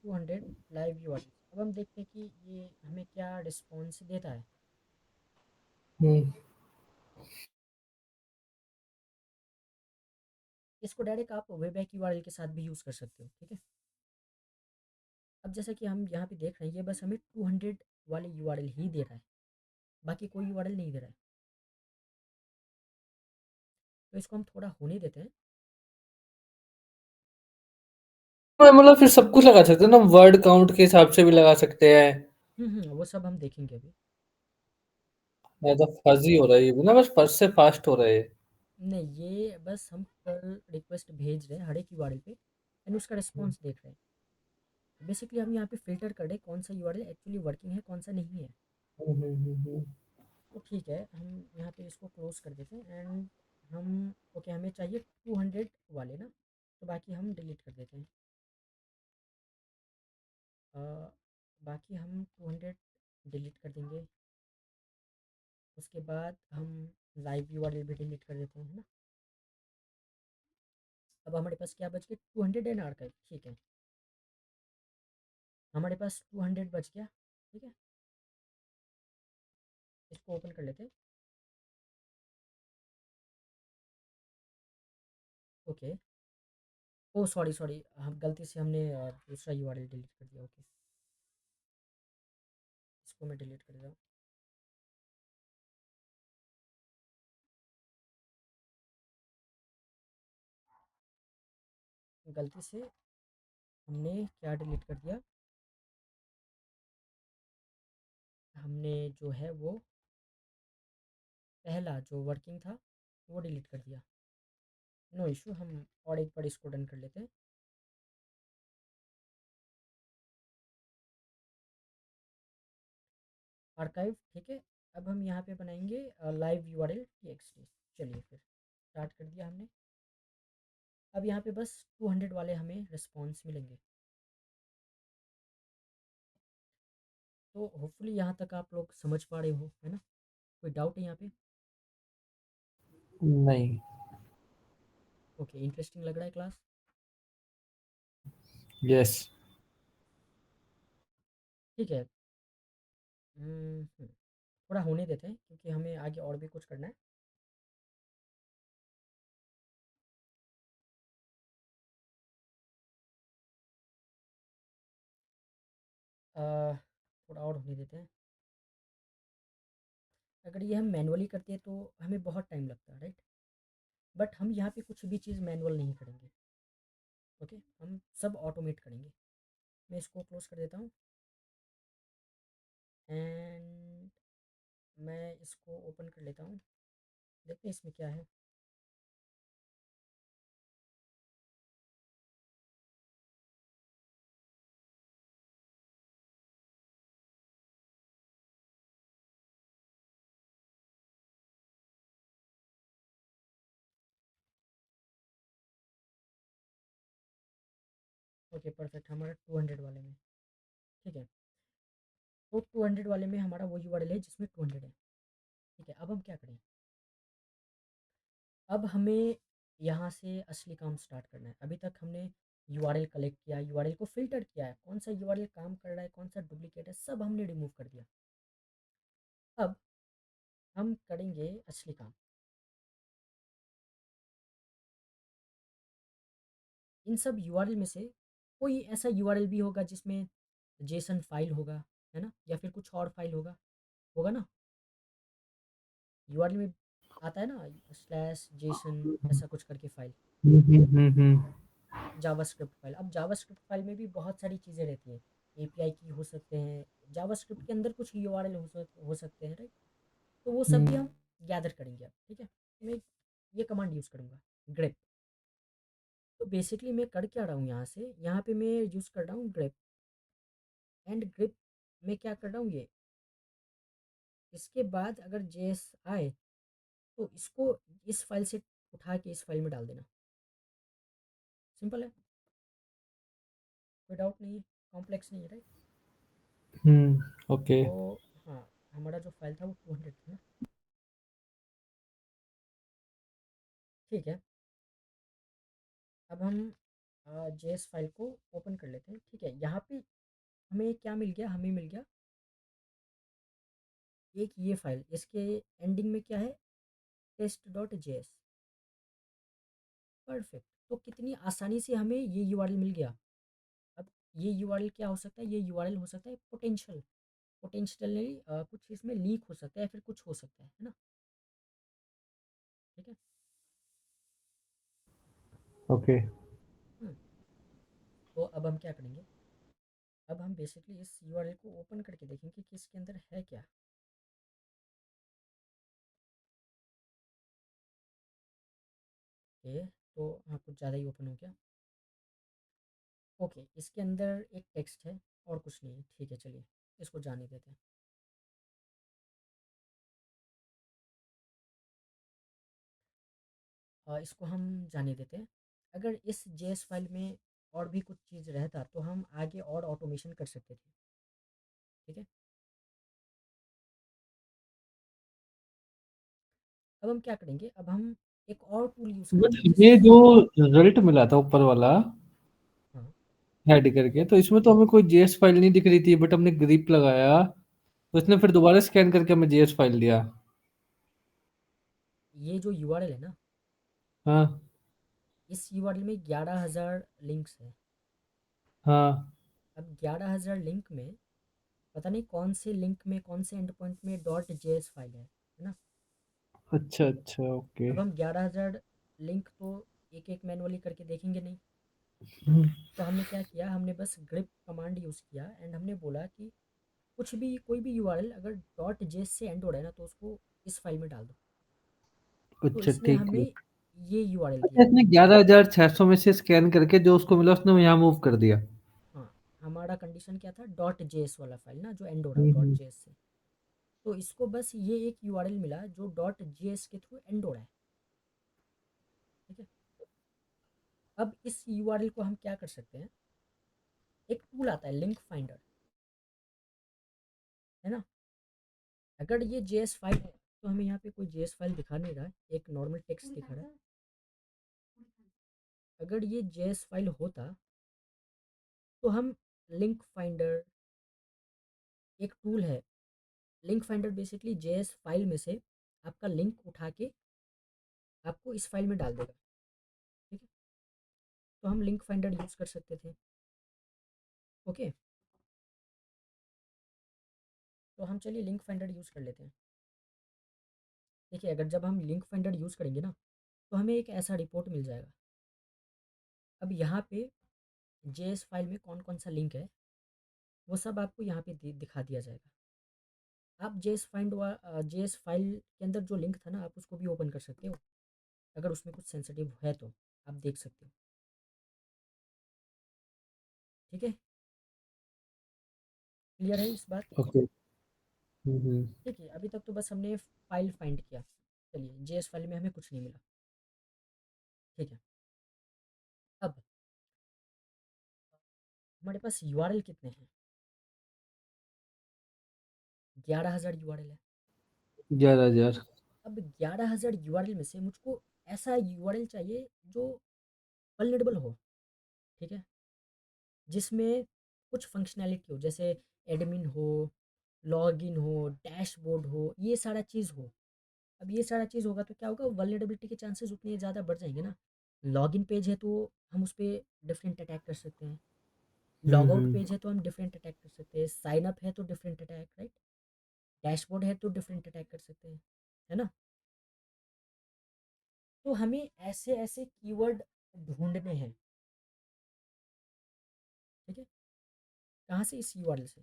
200 लाइव यूआरएल। अब हम देखते हैं कि ये हमें क्या रिस्पॉन्स देता है। हम्म। इसको डायरेक्ट आप वेबैक यूआरएल के साथ भी यूज़ कर सकते हो, ठीक है। अब जैसा कि हम यहाँ पे देख रहे हैं, ये बस हमें 200 वाले यूआरएल ही दे रहा है, बाकी कोई यूआरएल नहीं दे रहा है। तो इसको हम थोड़ा होने देते हैं। मतलब फिर सब कुछ लगा सकते हैं ना, वर्ड काउंट के हिसाब से भी लगा सकते हैं। वो सब हम देखेंगे अभी। ज्यादा फजी हो रहा है ये भी ना, बस फर्स्ट से फास्ट हो रहा है ये। नहीं, ये बस हम कल रिक्वेस्ट भेज रहे हैं हर एक यूआरएल पे, एंड उसका रिस्पॉन्स देख रहे हैं। बेसिकली हम यहाँ पे फिल्टर कर रहे हैं कौन सा यूआरएल एक्चुअली वर्किंग है, कौन सा नहीं है। हम्म। तो ठीक है, हम यहाँ पे इसको क्लोज कर देते हैं। एंड हम, ओके, हमें चाहिए 200 वाले ना, तो बाकी हम डिलीट कर देते हैं। अ, बाकी हम 200 डिलीट कर देंगे। उसके बाद हम लाइव यूआरएल भी डिलीट कर देते हैं, है ना। अब हमारे पास क्या बच गया, 200 एंड आर्काइव, ठीक है। हमारे पास 200 बच गया, ठीक है। इसको ओपन कर लेते हैं। ओके, ओ सॉरी सॉरी, हम गलती से हमने दूसरा यूआरएल डिलीट कर दिया। ओके, इसको मैं डिलीट कर दिया। गलती से हमने क्या डिलीट कर दिया, हमने जो है वो पहला जो वर्किंग था वो डिलीट कर दिया। नो इशू, हम और एक बार इसको डन कर लेते हैं। आर्काइव, ठीक है। अब हम यहाँ पे बनाएंगे लाइव यूआरएल txt। चलिए फिर स्टार्ट कर दिया हमने। अब यहाँ पे बस 200 वाले हमें रिस्पॉन्स मिलेंगे। तो होपफुली यहाँ तक आप लोग समझ पा रहे हो, है ना। कोई डाउट है यहाँ पे? नहीं। ओके, इंटरेस्टिंग लग रहा है क्लास। यस। ठीक है। थोड़ा होने देते हैं क्योंकि हमें आगे और भी कुछ करना है। थोड़ा और होने देते हैं। अगर ये हम मैनुअली करते हैं तो हमें बहुत टाइम लगता है, राइट। बट हम यहाँ पे कुछ भी चीज़ मैनुअल नहीं करेंगे। ओके, हम सब ऑटोमेट करेंगे। मैं इसको क्लोज कर देता हूँ। एंड मैं इसको ओपन कर लेता हूँ, देखते हैं इसमें क्या है। ओके परफेक्ट, हमारा 200 वाले में। ठीक है, तो 200 वाले में हमारा वो यूआरएल है जिसमें 200 है। ठीक है, अब हम क्या करें? अब हमें यहाँ से असली काम स्टार्ट करना है। अभी तक हमने यूआरएल कलेक्ट किया, यूआरएल को फ़िल्टर किया है, कौन सा यूआरएल काम कर रहा है, कौन सा डुप्लीकेट है, सब हमने रिमूव कर दिया। अब हम करेंगे असली काम। इन सब यूआरएल में से कोई ऐसा यूआरएल भी होगा जिसमें जेसन फाइल होगा, है ना, या फिर कुछ और फाइल होगा, होगा ना। यूआरएल में आता है ना स्लैश जेसन ऐसा कुछ करके फाइल, हुँ, हुँ, हुँ, हुँ। JavaScript file. अब जावास्क्रिप्ट फाइल में भी बहुत सारी चीज़ें रहती हैं, एपीआई की हो सकते हैं, जावास्क्रिप्ट के अंदर कुछ यूआरएल हो सकते हैं, राइट। तो वो सब भी हुँ, हम गैदर करेंगे अब। ठीक है, मैं ये कमांड यूज़ करूँगा, ग्रेप। तो बेसिकली मैं कर क्या रहा हूँ यहाँ से, यहाँ पे मैं यूज़ कर रहा हूँ ग्रेप। एंड ग्रेप में क्या कर रहा हूँ, ये इसके बाद अगर जेएस आए तो इसको इस फाइल से उठा के इस फाइल में डाल देना। सिंपल है, कोई डाउट नहीं है, कॉम्प्लेक्स नहीं है, राइट। हुँ, ओके। तो हाँ, हमारा जो फाइल था वो 200 था ना। ठीक है, अब हम जेएस फाइल को ओपन कर लेते हैं। ठीक है, यहाँ पे हमें क्या मिल गया, हमें मिल गया एक ये फाइल, इसके एंडिंग में क्या है, टेस्ट डॉट जेएस। परफेक्ट, तो कितनी आसानी से हमें ये यूआरएल मिल गया। अब ये यूआरएल क्या हो सकता है, ये यूआरएल हो सकता है पोटेंशियल, पोटेंशियली कुछ इसमें लीक हो सकता है, फिर कुछ हो सकता है ना। ठीक है। ओके। हम्म, तो अब हम क्या करेंगे, अब हम बेसिकली इस यूआरएल को ओपन करके देखेंगे कि इसके अंदर है क्या। ओके, तो हाँ कुछ ज़्यादा ही ओपन हो गया। ओके, इसके अंदर एक टेक्स्ट है और कुछ नहीं है। ठीक है, चलिए इसको जाने देते हैं। इसको हम जाने देते हैं। अगर इस जेएस फाइल में और भी कुछ चीज़ रहता तो हम आगे और ऑटोमेशन कर सकते थे। ठीक है, अब हम क्या करेंगे, अब हम एक और टूल यूज़ बट करेंगे ये जिससे। जो रिजल्ट मिला था ऊपर वाला हाँ, ऐड करके, तो इसमें तो हमें कोई जेएस फाइल नहीं दिख रही थी, बट हमने ग्रिप लगाया, तो इसने फिर दोबारा स्कैन करके हमें जेएस फाइल दिया। ये जो यूआरएल है ना, हाँ, इस यूआरएल में 11,000 लिंक्स है। हाँ। अब 11,000 लिंक में पता नहीं कौन से लिंक में कौन से एंड पॉइंट में डॉट जेएस फाइल है ना। अच्छा, अच्छा, ओके। अब हम 11,000 लिंक तो एक एक मैनुअली करके देखेंगे नहीं। हुँ, तो हमने क्या किया, हमने बस ग्रिप कमांड यूज़ किया एंड हमने बोला कि कुछ भी कोई भी यूआरएल अगर डॉट जेएस से एंड हो रहा है ना तो उसको इस फाइल में डाल दो। तो अच्छा, इसने ठीक है। हमें ये यूआरएल अच्छा, दिया। इसने 11,600 में से स्कैन करके जो उसको मिला उसने यहाँ मूव कर दिया। हाँ, हमारा कंडीशन क्या था, डॉट जेएस वाला फाइल ना जो एंड हो रहा हो हुँ, डॉट हुँ। जेएस से। तो इसको बस ये एक यूआरएल मिला जो डॉट जेएस के थ्रू एंड हो रहा है। ठीक है, अब इस यूआरएल को हम क्या कर सकते हैं, एक टूल आता है लिंक फाइंडर, है ना। अगर ये जेएस फाइल है तो हमें यहाँ पे कोई जेएस फाइल दिखा नहीं रहा है, एक नॉर्मल टेक्स्ट दिखा रहा है। अगर ये जेएस फाइल होता तो हम लिंक फाइंडर, एक टूल है link finder, basically JS file में से आपका लिंक उठा के आपको इस फाइल में डाल देगा। ठीक है, तो हम लिंक फाइंडर यूज़ कर सकते थे। ओके, तो हम चलिए लिंक फाइंडर यूज़ कर लेते हैं। देखिए, अगर जब हम लिंक फाइंडर यूज़ करेंगे ना तो हमें एक ऐसा रिपोर्ट मिल जाएगा। अब यहाँ पे जेएस फाइल में कौन कौन सा लिंक है वो सब आपको यहाँ पे दिखा दिया जाएगा। आप जेएस फाइल के अंदर जो लिंक था ना आप उसको भी ओपन कर सकते हो, अगर उसमें कुछ सेंसिटिव है तो आप देख सकते हो। ठीक है, क्लियर है इस बात। ओके। हुँ, हुँ। ठीक है, अभी तक तो बस हमने फाइल फाइंड किया। चलिए, जेएस फाइल में हमें कुछ नहीं मिला। ठीक है, अब हमारे पास यूआरएल कितने हैं? 11,000 यूआरएल है। 11,000। अब 11,000 यूआरएल में से मुझको ऐसा यूआरएल चाहिए जो वल्नरेबल हो, ठीक है, जिसमें कुछ फंक्शनैलिटी हो, जैसे एडमिन हो, लॉगिन हो, डैशबोर्ड हो, ये सारा चीज़ हो। अब ये सारा चीज़ होगा तो क्या होगा, वल्नरेबिलिटी के चांसेस उतने ज़्यादा बढ़ जाएंगे ना। लॉगिन पेज है तो हम उस पर डिफरेंट अटैक कर सकते हैं, लॉग आउट हम्म। पेज है तो हम डिफरेंट अटैक कर सकते हैं, साइन अप है तो डिफरेंट अटैक, राइट, डैशबोर्ड है तो डिफरेंट अटैक कर सकते हैं, है ना। तो हमें ऐसे ऐसे कीवर्ड ढूंढने हैं, ठीक है। कहाँ से? इस यूआरएल से।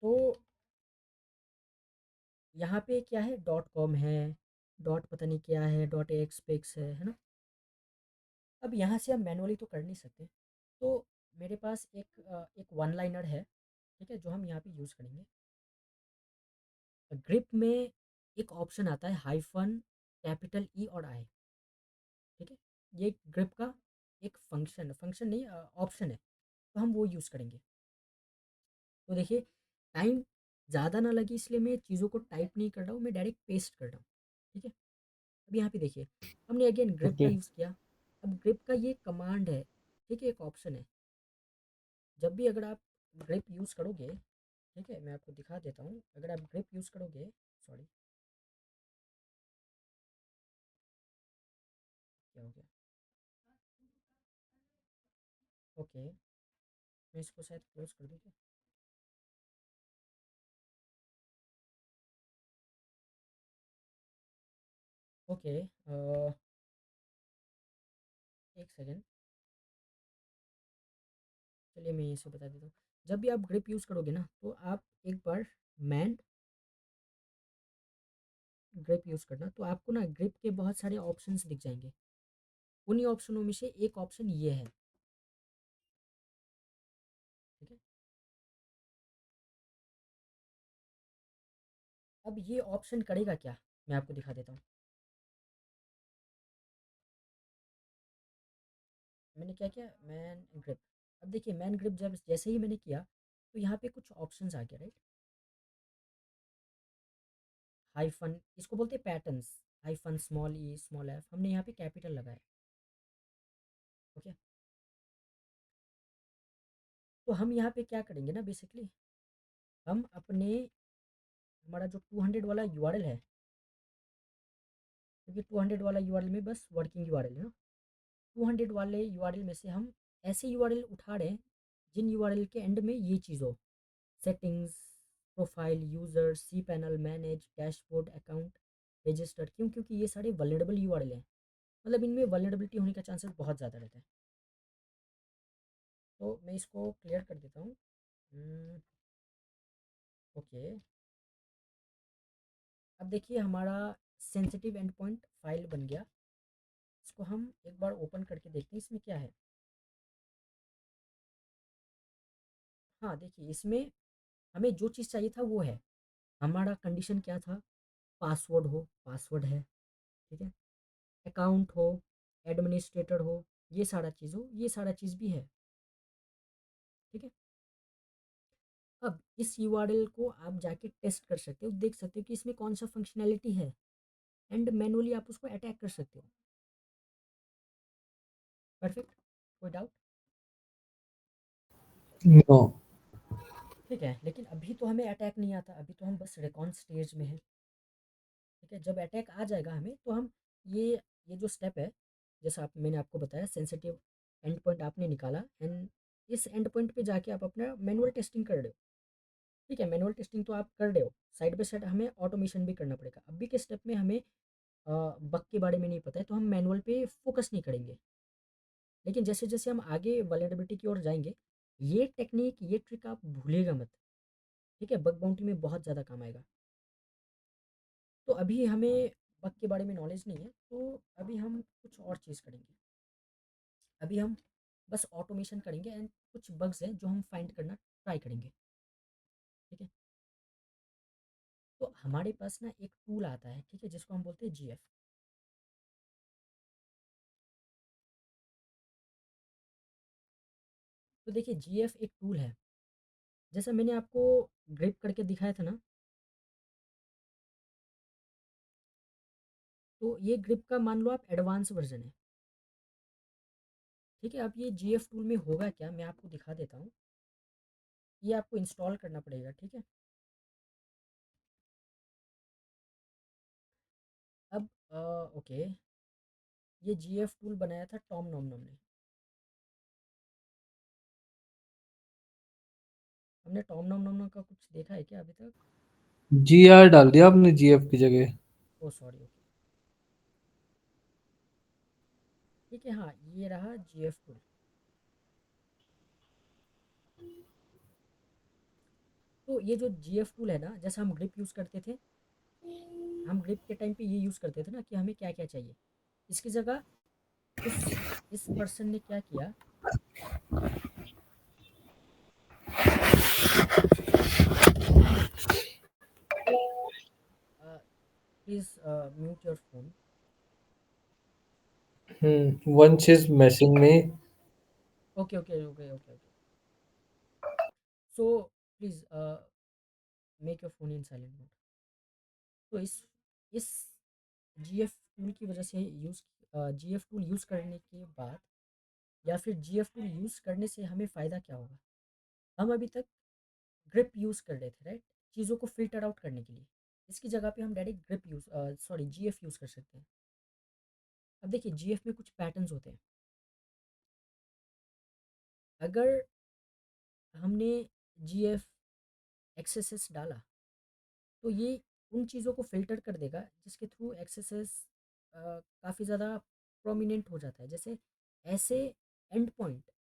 तो यहाँ पे क्या है, डॉट कॉम है, डॉट पता नहीं क्या है, डॉट एक्सपेक्स है ना। अब यहाँ से हम मैनुअली तो कर नहीं सकते, तो मेरे पास एक वन लाइनर है, ठीक है, जो हम यहाँ पे यूज़ करेंगे। ग्रिप में एक ऑप्शन आता है हाइफन कैपिटल ई और आई, ठीक है, ये ग्रिप का एक फंक्शन, फंक्शन नहीं, ऑप्शन है, तो हम वो यूज़ करेंगे। तो देखिए, टाइम ज़्यादा ना लगे इसलिए मैं चीज़ों को टाइप नहीं कर रहा हूँ, मैं डायरेक्ट पेस्ट कर रहा हूँ, ठीक है। अब यहाँ पे देखिए, हमने अगेन ग्रिप का ओके। यूज़ किया। अब ग्रिप का ये कमांड है, ठीक है, एक ऑप्शन है। जब भी अगर आप ग्रिप यूज़ करोगे, ठीक है, मैं आपको दिखा देता हूँ, अगर आप ग्रिप यूज़ करोगे, सॉरी, क्या हो गया, ओके, मैं इसको शायद क्लोज कर दूँ क्या? ओके, एक सेकेंड, चलिए मैं इसे बता देता हूँ। जब भी आप ग्रिप यूज़ करोगे ना, तो आप एक बार मैन ग्रिप यूज़ करना, तो आपको ना ग्रिप के बहुत सारे ऑप्शंस दिख जाएंगे। उन्हीं ऑप्शनों में से एक ऑप्शन ये है, ठीक है। अब ये ऑप्शन करेगा क्या, मैं आपको दिखा देता हूँ। मैंने क्या किया, मैन ग्रिप। अब देखिए, मैन ग्रिप जब जैसे ही मैंने किया, तो यहाँ पे कुछ ऑप्शंस आ गया, राइट। हाइफन, इसको बोलते हैं पैटर्न्स, हाइफन स्मॉल ई स्मॉल एफ, हमने यहाँ पे कैपिटल लगाया, ओके। तो हम यहाँ पे क्या करेंगे ना, बेसिकली हम अपने, हमारा जो 200 वाला यूआरएल है, क्योंकि 200 वाला यूआरएल में बस वर्किंग यूआरएल है ना, 200 वाले यूआरएल में से हम ऐसे यूआरएल उठा रहे हैं जिन यूआरएल के एंड में ये चीज़ हो, settings, profile, user, C panel, manage, dashboard, account, register. क्यों? क्योंकि ये सारे वल्नरेबल यूआरएल हैं, मतलब इनमें वल्नरेबिलिटी होने का चांसेस बहुत ज़्यादा रहता है। तो मैं इसको क्लियर कर देता हूँ। ओके, अब देखिए हमारा सेंसिटिव एंड पॉइंट फाइल बन गया। इसको हम एक बार ओपन करके देखते हैं इसमें क्या है। हाँ देखिए, इसमें हमें जो चीज़ चाहिए था वो है। हमारा कंडीशन क्या था, पासवर्ड हो, पासवर्ड है, ठीक है, अकाउंट हो, एडमिनिस्ट्रेटर हो, ये सारा चीज़ हो, ये सारा चीज़ भी है, ठीक है। अब इस यूआरएल को आप जाके टेस्ट कर सकते हो, देख सकते हो कि इसमें कौन सा फंक्शनैलिटी है, एंड मैनुअली आप उसको अटैक कर सकते हो। परफेक्ट, कोई डाउट? नो। ठीक है, लेकिन अभी तो हमें अटैक नहीं आता, अभी तो हम बस रिकॉन स्टेज में है, ठीक है। जब अटैक आ जाएगा हमें, तो हम ये जो स्टेप है, जैसा मैंने आपको बताया, सेंसिटिव एंड पॉइंट आपने निकाला, एंड इस एंड पॉइंट पे जाके आप अपना मैनुअल टेस्टिंग कर रहे हो, ठीक है। मैनुअल टेस्टिंग तो आप कर रहे हो, साइड बाय साइड हमें ऑटोमेशन भी करना पड़ेगा। अभी के स्टेप में हमें बग के बारे में नहीं पता है, तो हम मैनुअल पे फोकस नहीं करेंगे। लेकिन जैसे जैसे हम आगे वल्नरेबिलिटी की ओर जाएंगे, ये टेक्निक, ये ट्रिक आप भूलेगा मत, ठीक है, बग बाउंटी में बहुत ज़्यादा काम आएगा। तो अभी हमें बग के बारे में नॉलेज नहीं है, तो अभी हम कुछ और चीज़ करेंगे। अभी हम बस ऑटोमेशन करेंगे, एंड कुछ बग्स हैं जो हम फाइंड करना ट्राई करेंगे, ठीक है। तो हमारे पास ना एक टूल आता है, ठीक है, जिसको हम बोलते हैं जीएफ। तो देखिए GF एक टूल है, जैसा मैंने आपको ग्रिप करके दिखाया था ना, तो ये ग्रिप का मान लो आप एडवांस वर्जन है। ठीक है, अब ये GF टूल में होगा क्या, मैं आपको दिखा देता हूँ। ये आपको इंस्टॉल करना पड़ेगा, ठीक है। अब ओके, ये GF टूल बनाया था टॉम नॉम नॉम ने। हमने टॉम नॉम नॉम का कुछ देखा है क्या अभी तक? GR डाल दिया आपने GF की जगह। ओ सॉरी, ओके। ठीक है, हाँ ये रहा GF टूल। तो ये जो GF टूल है ना, जैसे हम ग्रिप यूज़ करते थे, हम ग्रिप के टाइम पे ये यूज़ करते थे ना कि हमें क्या क्या चाहिए। इसकी जगह उस इस पर्सन ने क्या किया, प्लीज़ म्यूट योर फोन। वंश इज मैसेज में। Okay okay okay okay okay. So please make your phone in silent mode. तो इस GF टूल की वजह से यूज़ GF टूल यूज़ करने के बाद, या फिर GF टूल यूज़ करने से हमें फ़ायदा क्या होगा। हम अभी तक ग्रिप यूज़ कर रहे थे, राइट, चीज़ों को फिल्टर आउट करने के लिए। इसकी जगह पे हम direct grip use sorry GF use कर सकते हैं। अब देखिए GF में कुछ पैटर्न्स होते हैं। अगर हमने GF एक्सेसेस डाला, तो ये उन चीज़ों को फ़िल्टर कर देगा जिसके थ्रू एक्सेसेस काफ़ी ज़्यादा प्रोमिनेंट हो जाता है। जैसे ऐसे एंड पॉइंट,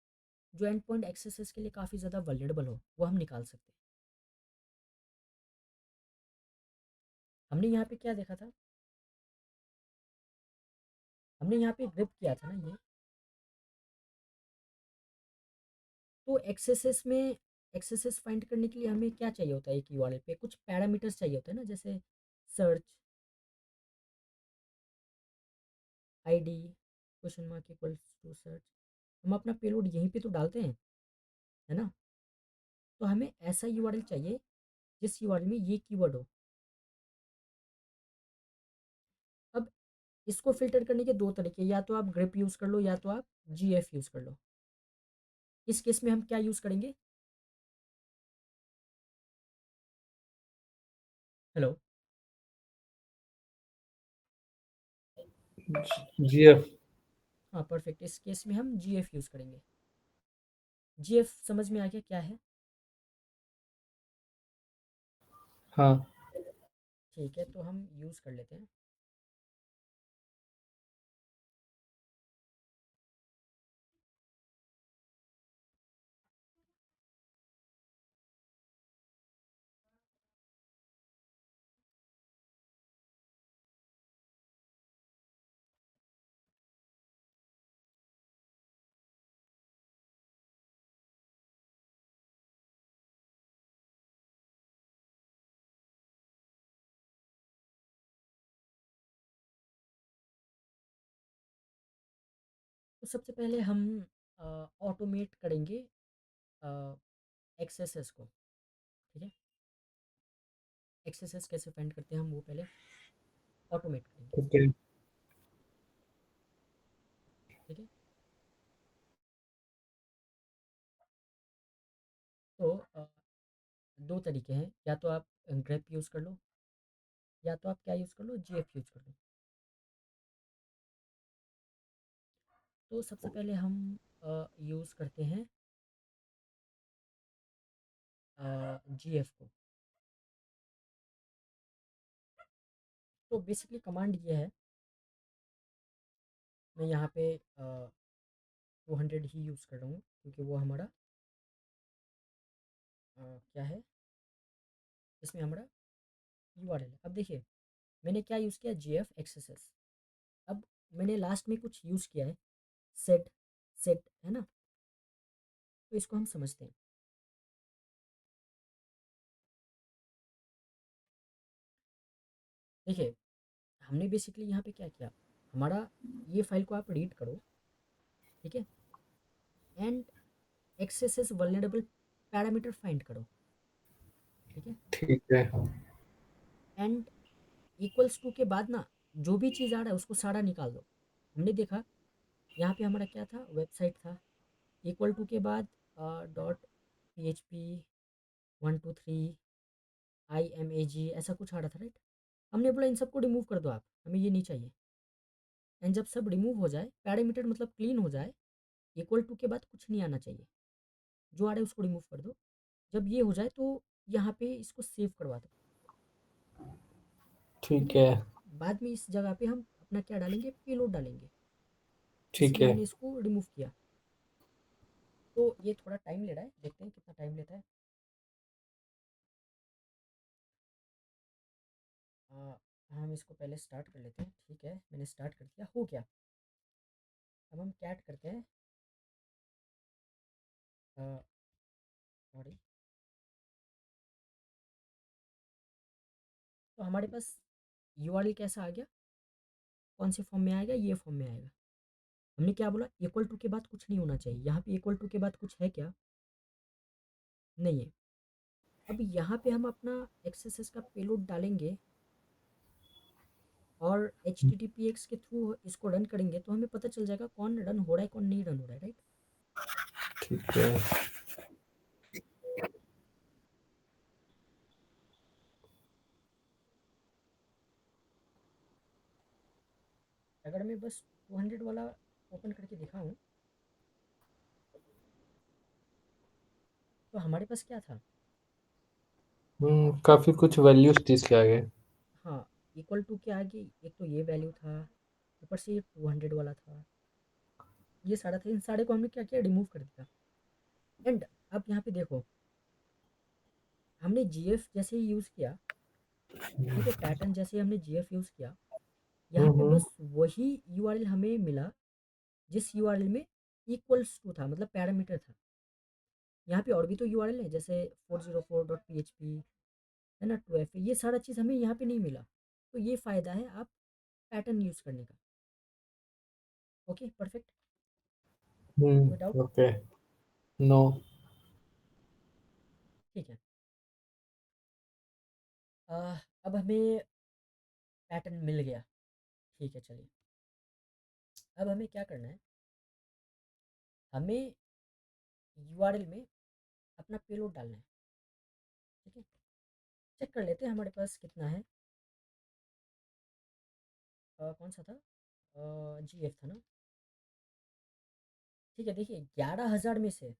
जो एंड पॉइंट एक्सेसेस के लिए काफ़ी ज़्यादा वल्नरेबल हो, वो हम निकाल सकते हैं। हमने यहाँ पे क्या देखा था, हमने यहाँ पे ग्रिप किया था ना ये। तो एक्सेसेस फाइंड करने के लिए हमें क्या चाहिए होता है, एक यूआरएल पे कुछ पैरामीटर्स चाहिए होते हैं ना, जैसे search ID question mark equals to search. हम अपना पेलोड यहीं पे तो डालते हैं, है ना। तो हमें ऐसा यूआरएल चाहिए जिस यूआरएल में ये कीवर्ड हो। अब इसको फिल्टर करने के दो तरीके, या तो आप ग्रिप यूज़ कर लो या तो आप GF यूज़ कर लो। इस केस में हम क्या यूज़ करेंगे, हेलो, GF। हाँ परफेक्ट, इस केस में हम GF यूज़ करेंगे। GF समझ में आ गया क्या है? हाँ। ठीक है, तो हम यूज़ कर लेते हैं। तो सबसे पहले हम ऑटोमेट करेंगे एक्सेसेस को, ठीक है। एक्सेसेस कैसे फाइंड करते हैं हम, वो पहले ऑटोमेट करेंगे, ओके। ठीक है। तो दो तरीके हैं, या तो आप ग्रेप यूज़ कर लो, या तो आप क्या यूज़ कर लो, GF यूज़ कर लो। तो सबसे पहले हम यूज़ करते हैं GF को। तो बेसिकली कमांड ये है, मैं यहाँ पे 200 ही यूज़ कर रहा हूँ क्योंकि वो हमारा क्या है, इसमें हमारा यूआरएल है। अब देखिए मैंने क्या यूज़ किया, GF एक्सेसेस। अब मैंने लास्ट में कुछ यूज़ किया है, सेट सेट है ना। तो इसको हम समझते हैं। देखिए हमने बेसिकली यहाँ पे क्या किया, हमारा ये फाइल को आप रीड करो, ठीक है। And XSS vulnerable parameter find करो, ठीक है। ठीक है। एंड इक्वल्स टू के बाद ना जो भी चीज़ आ रहा है उसको सारा निकाल दो। हमने देखा यहाँ पे हमारा क्या था, वेबसाइट था, इक्वल टू के बाद dot P H P 123 IMAG ऐसा कुछ आ रहा था, राइट। हमने बोला इन सबको रिमूव कर दो आप, हमें ये नहीं चाहिए। एंड जब सब रिमूव हो जाए, पैरामीटर मतलब क्लीन हो जाए, इक्वल टू के बाद कुछ नहीं आना चाहिए, जो आ रहा है उसको रिमूव कर दो। जब ये हो जाए तो यहाँ पे इसको सेव करवा दो, ठीक ठीक है। है। बाद में इस जगह पे हम अपना क्या डालेंगे, पेलोड डालेंगे, ठीक इसलिए है। हमने इसको रिमूव किया। तो ये थोड़ा टाइम ले रहा है, देखते हैं कितना टाइम लेता है। हम इसको पहले स्टार्ट कर लेते हैं, ठीक है, मैंने स्टार्ट कर दिया, हो गया। अब हम कैट करते हैं, सॉरी। तो हमारे पास यूआरएल कैसा आ गया, कौन से फॉर्म में आएगा, ये फॉर्म में आएगा। हमने क्या बोला, इक्वल टू के बाद कुछ नहीं होना चाहिए, यहाँ पे इक्वल टू के बाद कुछ है क्या, नहीं है। अब यहाँ पे हम अपना एक्सएसएस का पेलोड डालेंगे और H T T P x के थ्रू इसको रन करेंगे, तो हमें पता चल जाएगा कौन रन हो रहा है कौन नहीं रन हो रहा है, राइट। ठीक है। अगर मैं बस 200 वाला ओपन करके दिखाऊँ, तो हमारे पास क्या था, काफी कुछ वैल्यूज थी इसके आगे। हाँ, इक्वल टू के आगे एक तो ये वैल्यू था, ऊपर से ये 200 वाला था, ये सारा था, इन सारे को हमने क्या किया, रिमूव कर दिया। एंड अब यहाँ पे देखो, हमने जी एफ जैसे ही यूज़ किया, ठीक है, पैटर्न जैसे ही हमने जी एफ यूज़ किया, यहाँ पे हम्म। बस वही यूआरएल हमें मिला जिस यूआरएल में इक्वल्स टू था, मतलब पैरामीटर था। यहाँ पे और भी तो यूआरएल है, जैसे 404.php है ना, 2FA, ये सारा चीज़ हमें यहाँ पे नहीं मिला। तो ये फ़ायदा है आप पैटर्न यूज़ करने का। Okay, perfect. कोई डाउट, ओके। नो। ठीक है। अब हमें पैटर्न मिल गया, ठीक है, चलिए। अब हमें क्या करना है, हमें यूआरएल में अपना पेलोड डालना है, ठीक है। चेक कर लेते हैं हमारे पास कितना है। कौन सा था, जी एफ था ना, ठीक है। देखिए 11,000 में से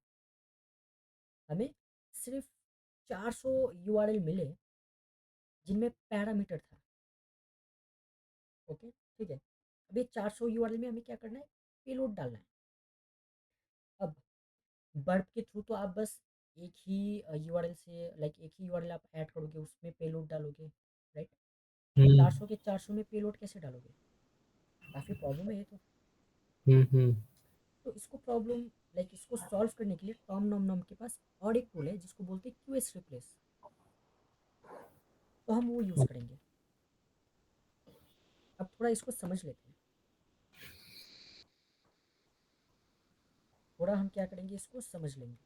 हमें सिर्फ 400 यूआरएल मिले जिनमें पैरामीटर था, ओके, ठीक है। अब ये 400 यूआरएल में हमें क्या करना है, पेलोड डालना है। अब बर्प के थ्रू तो आप बस एक ही यूआरएल से, लाइक एक ही यूआरएल आप ऐड करोगे, उसमें पेलोड डालोगे, राइट। हम्म 400 के 400 में पेलोड कैसे डालोगे, काफ़ी प्रॉब्लम है ये तो। हम्म। तो इसको प्रॉब्लम, लाइक इसको सॉल्व करने के लिए टॉम नॉम नॉम के पास और एक टूल है जिसको बोलते हैं क्यूएस रिप्लेस, तो हम वो यूज़ करेंगे। अब थोड़ा इसको समझ लेते हैं, थोड़ा हम क्या करेंगे, इसको समझ लेंगे।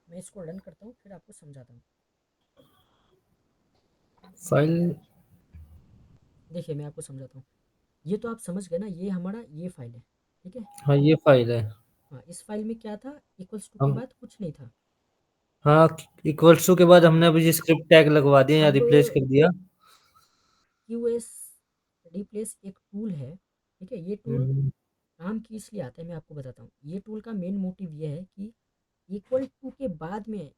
मैं इसको रन करता हूँ फिर आपको समझाता हूँ। फाइल। देखिए मैं आपको समझाता हूँ, ये तो आप समझ गए ना, ये हमारा ये फाइल है, ठीक है। हाँ, ये फाइल है। हाँ, इस फाइल में क्या था, इक्वल्स टू के हम। बाद कुछ नहीं था। हाँ। इक्वल्स टू के बाद हमने हाँ, अभी ये स्क्रिप्ट टैग लगवा दिया या अब रिप्लेस कर दिया। क्यू एस रिप्लेस एक टूल है, ठीक है। ये टूल हम्म काम की इसलिए आता है, मैं आपको बताता हूँ। ये टूल का मेन मोटिव ये है कि इक्वल टू के बाद में,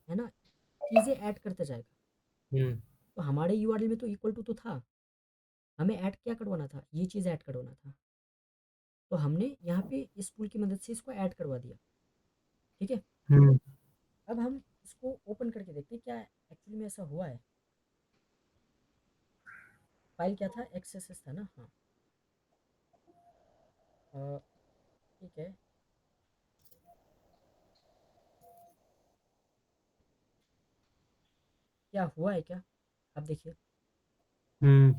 है ना, चीज़ें ऐड करता जाएगा। हम्म तो हमारे यूआरएल में तो इक्वल टू तो था, हमें ऐड क्या करवाना था, ये चीज़ ऐड करवाना था। तो हमने यहाँ पे इस टूल की मदद से इसको ऐड करवा दिया, ठीक है। हम्म। अब हम इसको ओपन करके देखते हैं क्या एक्चुअली में ऐसा हुआ है। फाइल क्या था, एक्सएसएस था ना, हाँ। ठीक है, क्या हुआ है क्या, आप देखिए। हम्म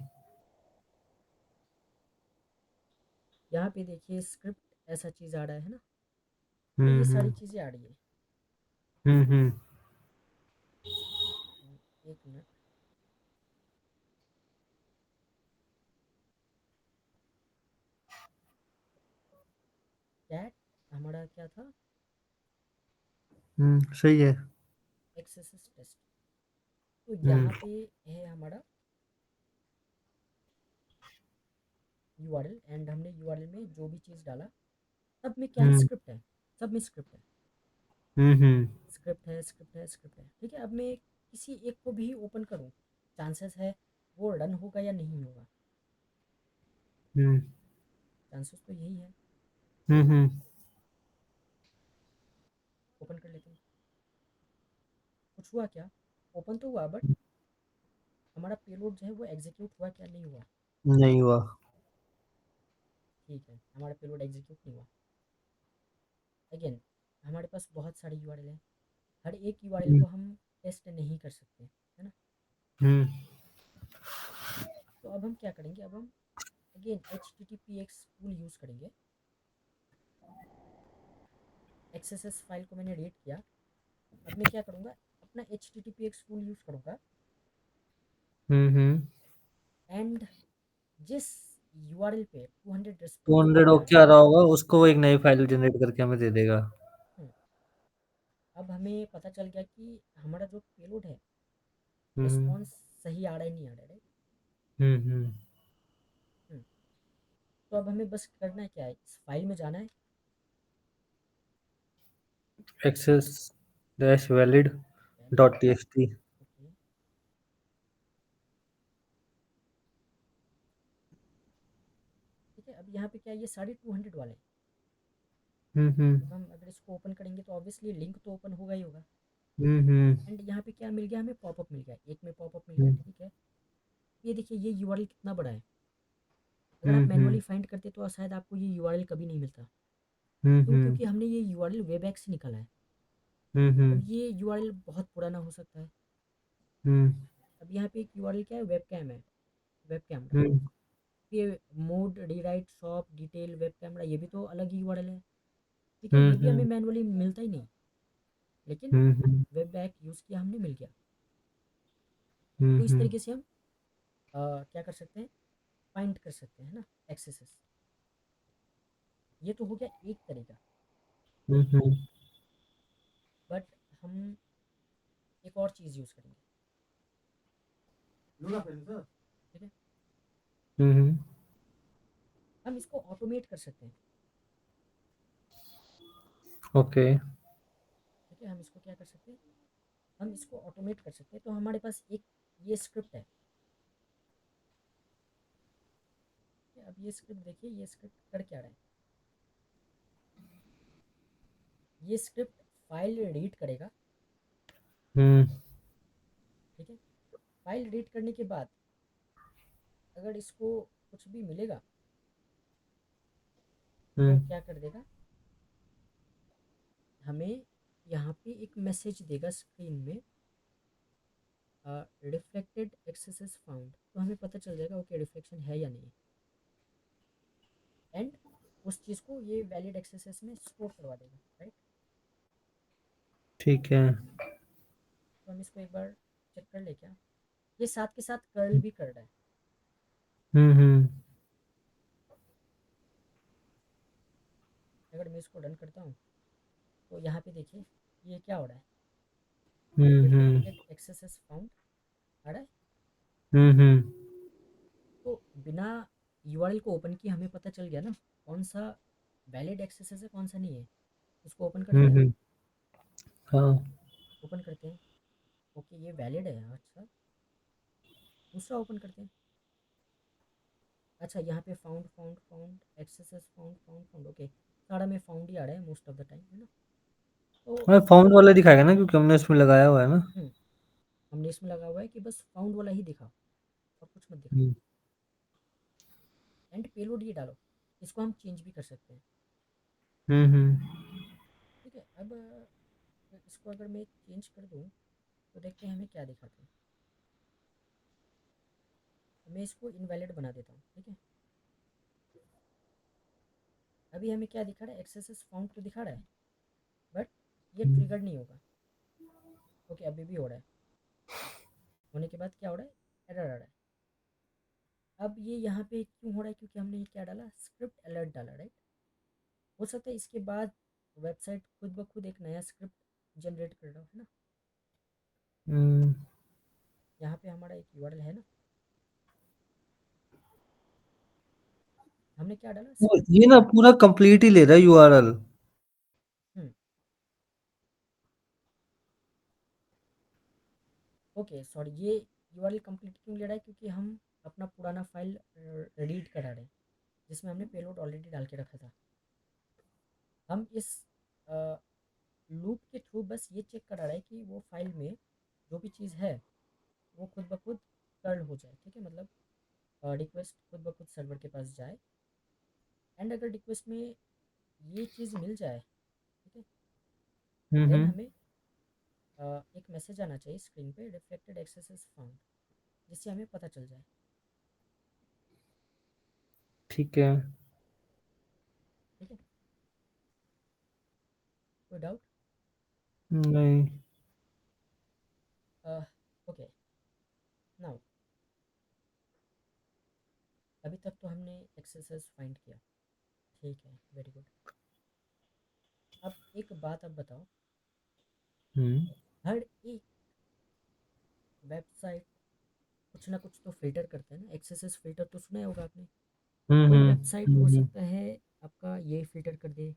यहाँ पे देखिए स्क्रिप्ट ऐसा चीज़ आ रहा है ना, तो ये सारी हम्म चीज़ें आ रही है। हम्म। एक मिनट। कैट हमारा क्या था? सही है। XSS test. तो हम्म यहाँ पे है हमारा यूआरएल, एंड हमने यूआरएल में जो भी चीज़ डाला सब में क्या है, हम्म स्क्रिप्ट है। सब में स्क्रिप्ट है, हम्म स्क्रिप्ट है, स्क्रिप्ट है, स्क्रिप्ट है। ठीक है, अब मैं किसी एक को भी ओपन करूँ, चांसेस है वो रन होगा या नहीं होगा। हम्म चांसेस तो यही है। हम्म। ओपन कर लेते हैं। कुछ हुआ क्या? ओपन तो हुआ, बट हमारा पेलोड जो है वो एग्जीक्यूट हुआ क्या, नहीं हुआ? नहीं हुआ। ठीक है, हमारा पेलोड एग्जीक्यूट नहीं हुआ। अगेन, हमारे पास बहुत सारे यूआरएल है, हर एक यूआरएल हम्म को हम टेस्ट नहीं कर सकते, है ना। हम्म तो अब हम क्या करेंगे, अब हम again H T T P x tool use करेंगे। एक्सएसएस फाइल को मैंने रीड किया। अब मैं क्या करूँगा, अपना H T T P x tool use करूँगा, हम्म। एंड जिस यूआरएल पे 200 टू रिस्पॉन्स आ हंड्रेड रहा ओके है। आ रहा होगा, उसको वो एक नई फाइल जनरेट करके हमें दे देगा। हम्म, अब हमें पता चल गया कि हमारा जो पेलोड है, हम्म रिस्पॉन्स सही आ रहा है नहीं आ रहा है, राइट। हम्म। तो अब हमें बस करना है क्या है, इस फाइल में जाना है। XSS dash valid valid. Dot TXT. Okay. ठीक है, अब यहाँ पे क्या है, ये साढ़े 200 वाले हैं। हम्म अब हम अगर इसको ओपन करेंगे तो ऑब्वियसली लिंक तो ओपन होगा ही होगा। हम्म एंड यहाँ पे क्या मिल गया, हमें पॉपअप मिल गया, एक में पॉपअप मिल गया, हम्म ठीक है। ये देखिए, ये यूआरएल कितना बड़ा है। अगर आप मैनुअली हम्म फाइंड करते तो शायद आपको ये यूआरएल कभी नहीं मिलता। क्यों? हम्म क्योंकि हमने ये यूआरएल वेबएक्स से निकाला है। अब हम्म ये यूआरएल बहुत पुराना हो सकता है। हम्म अब यहाँ पे एक यूआरएल क्या है, वेब कैम है, वेब कैमरा। हम्म ये mode rewrite shop detail web camera, ये भी तो अलग ही यूआरएल है। ठीक है, हम्म ये भी हमें हम्म मैनुअली मिलता ही नहीं, लेकिन हम्म वेब बैक यूज़ किया हमने, मिल गया। तो इस हम्म तरीके से हम क्या कर सकते हैं, फाइंड कर सकते हैं ना, एक्सेसेस। ये तो हो गया एक तरीका। हम्म बट हम एक और चीज़ यूज़ करेंगे। ठीक है, हम्म। हम इसको ऑटोमेट कर सकते हैं। ओके। ठीक है, हम इसको क्या कर सकते हैं, हम इसको ऑटोमेट कर सकते हैं। तो हमारे पास एक ये स्क्रिप्ट है। ठीक है, अब ये स्क्रिप्ट देखिए, ये स्क्रिप्ट कर क्या रहा है। ये स्क्रिप्ट फाइल रीड करेगा। हम्म ठीक है, फाइल रीड करने के बाद अगर इसको कुछ भी मिलेगा तो हम्म क्या कर देगा, हमें यहाँ पे एक मैसेज देगा स्क्रीन में, रिफ्लेक्टेड एक्सेसेस फाउंड। तो हमें पता चल जाएगा ओके, रिफ्लेक्शन है या नहीं। एंड उस चीज़ को ये वैलिड एक्सेसेस में स्टोर करवा देगा, राइट। ठीक है। तो हम इसको एक बार चेक कर ले क्या, ये साथ के साथ कर्ल भी कर रहा है। हम्म। अगर मैं इसको रन करता हूँ तो यहाँ पे देखिए ये क्या हो रहा है, हम्म रिफ्लेक्टेड एक्सेसेस फाउंड आ रहा है। हम्म तो बिना यूआरएल को ओपन किए हमें पता चल गया ना कौन सा वैलिड एक्सेसेस है, कौन सा नहीं है। इसको ओपन करते हैं, हम्म। हाँ। ओपन करते हैं। ओके, ये वैलिड है, अच्छा। दूसरा ओपन करते हैं। अच्छा, यहाँ पे found found found axes found found found, okay, सारा में फाउंड ही आ रहा है मोस्ट ऑफ द टाइम, है ना। तो हमें फाउंड वाला दिखाएगा ना, क्योंकि हमने उसमें लगाया हुआ है ना। हमने इसमें लगा हुआ है कि बस फाउंड वाला ही दिखाओ, और कुछ मत दिखाओ। हम्म एंड पेलोड ये डालो। इसको हम चेंज भी कर सकते हैं। हम्म। ठीक है, अब इसको अगर मैं चेंज कर दूँ तो देखते हैं हमें क्या दिखाता है। मैं इसको इनवैलिड बना देता हूँ, ठीक है। अभी हमें क्या दिखा रहा है, एक्सेसेस फाउंड तो दिखा रहा है, बट ये हम्म, ट्रिगर नहीं होगा। ओके, अभी भी हो रहा है, होने के बाद क्या हो रहा है, एरर आ रहा है। अब ये यहाँ पे क्यों हो रहा है, क्योंकि हमने क्या डाला, स्क्रिप्ट अलर्ट डाला, राइट। हो सकता है इसके बाद वेबसाइट खुद ब खुद एक नया स्क्रिप्ट जनरेट कर रहा हो, है ना। हम्म। यहाँ पे हमारा एक यूआरएल है ना, हमने क्या डाला, वो स्क्रिप्ट ये ना अलर्ट। पूरा कंप्लीट ही ले रहा है यूआरएल। हम्म। ओके सॉरी, ये यूआरएल कंप्लीट क्यों ले रहा है, क्योंकि हम अपना पुराना फाइल रीड करा रहे हैं, जिसमें हमने पेलोड ऑलरेडी डाल के रखा था। हम इस लूप के थ्रू बस ये चेक करा रहे हैं कि वो फाइल में जो भी चीज़ है वो खुद ब खुद कर्ल हो जाए, ठीक है। मतलब रिक्वेस्ट खुद ब खुद सर्वर के पास जाए, एंड अगर रिक्वेस्ट में ये चीज़ मिल जाए, ठीक है, देन हम्म। हमें एक मैसेज आना चाहिए स्क्रीन पे, रिफ्लेक्टेड एक्सेस फाउंड, जिससे हमें पता चल जाए, ठीक है। ठीक है। कोई डाउट? नहीं। ओके, नाउ अभी तक तो हमने एक्सेसेस फाइंड किया, ठीक है, वेरी गुड। अब एक बात अब बताओ, हम्म हर एक वेबसाइट कुछ ना कुछ तो फिल्टर करते हैं ना, एक्सेसेस फिल्टर तो सुना ही होगा आपने। हम्म कोई हम्म वेबसाइट हो हम्म सकता है आपका ये फिल्टर कर दे,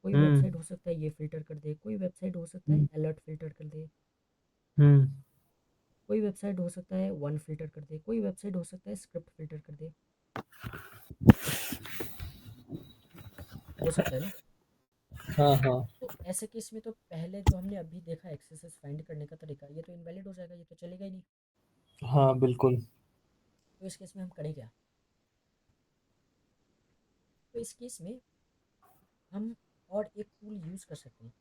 कोई हम्म वेबसाइट हो सकता है ये फिल्टर कर दे, कोई वेबसाइट हो सकता है हम्म अलर्ट फिल्टर कर दे, हम्म। कोई वेबसाइट हो सकता है वन फिल्टर कर दे, कोई वेबसाइट हो सकता है स्क्रिप्ट फिल्टर कर दे, हो सकता है ना। हाँ हाँ तो ऐसे केस में तो पहले जो हमने अभी देखा एक्सेसेस फाइंड करने का तरीका, ये तो इनवैलिड हो जाएगा, ये तो चलेगा ही नहीं। हाँ बिल्कुल। तो इस केस में हम करें क्या, तो इस केस में हम और एक टूल यूज़ कर सकते हैं।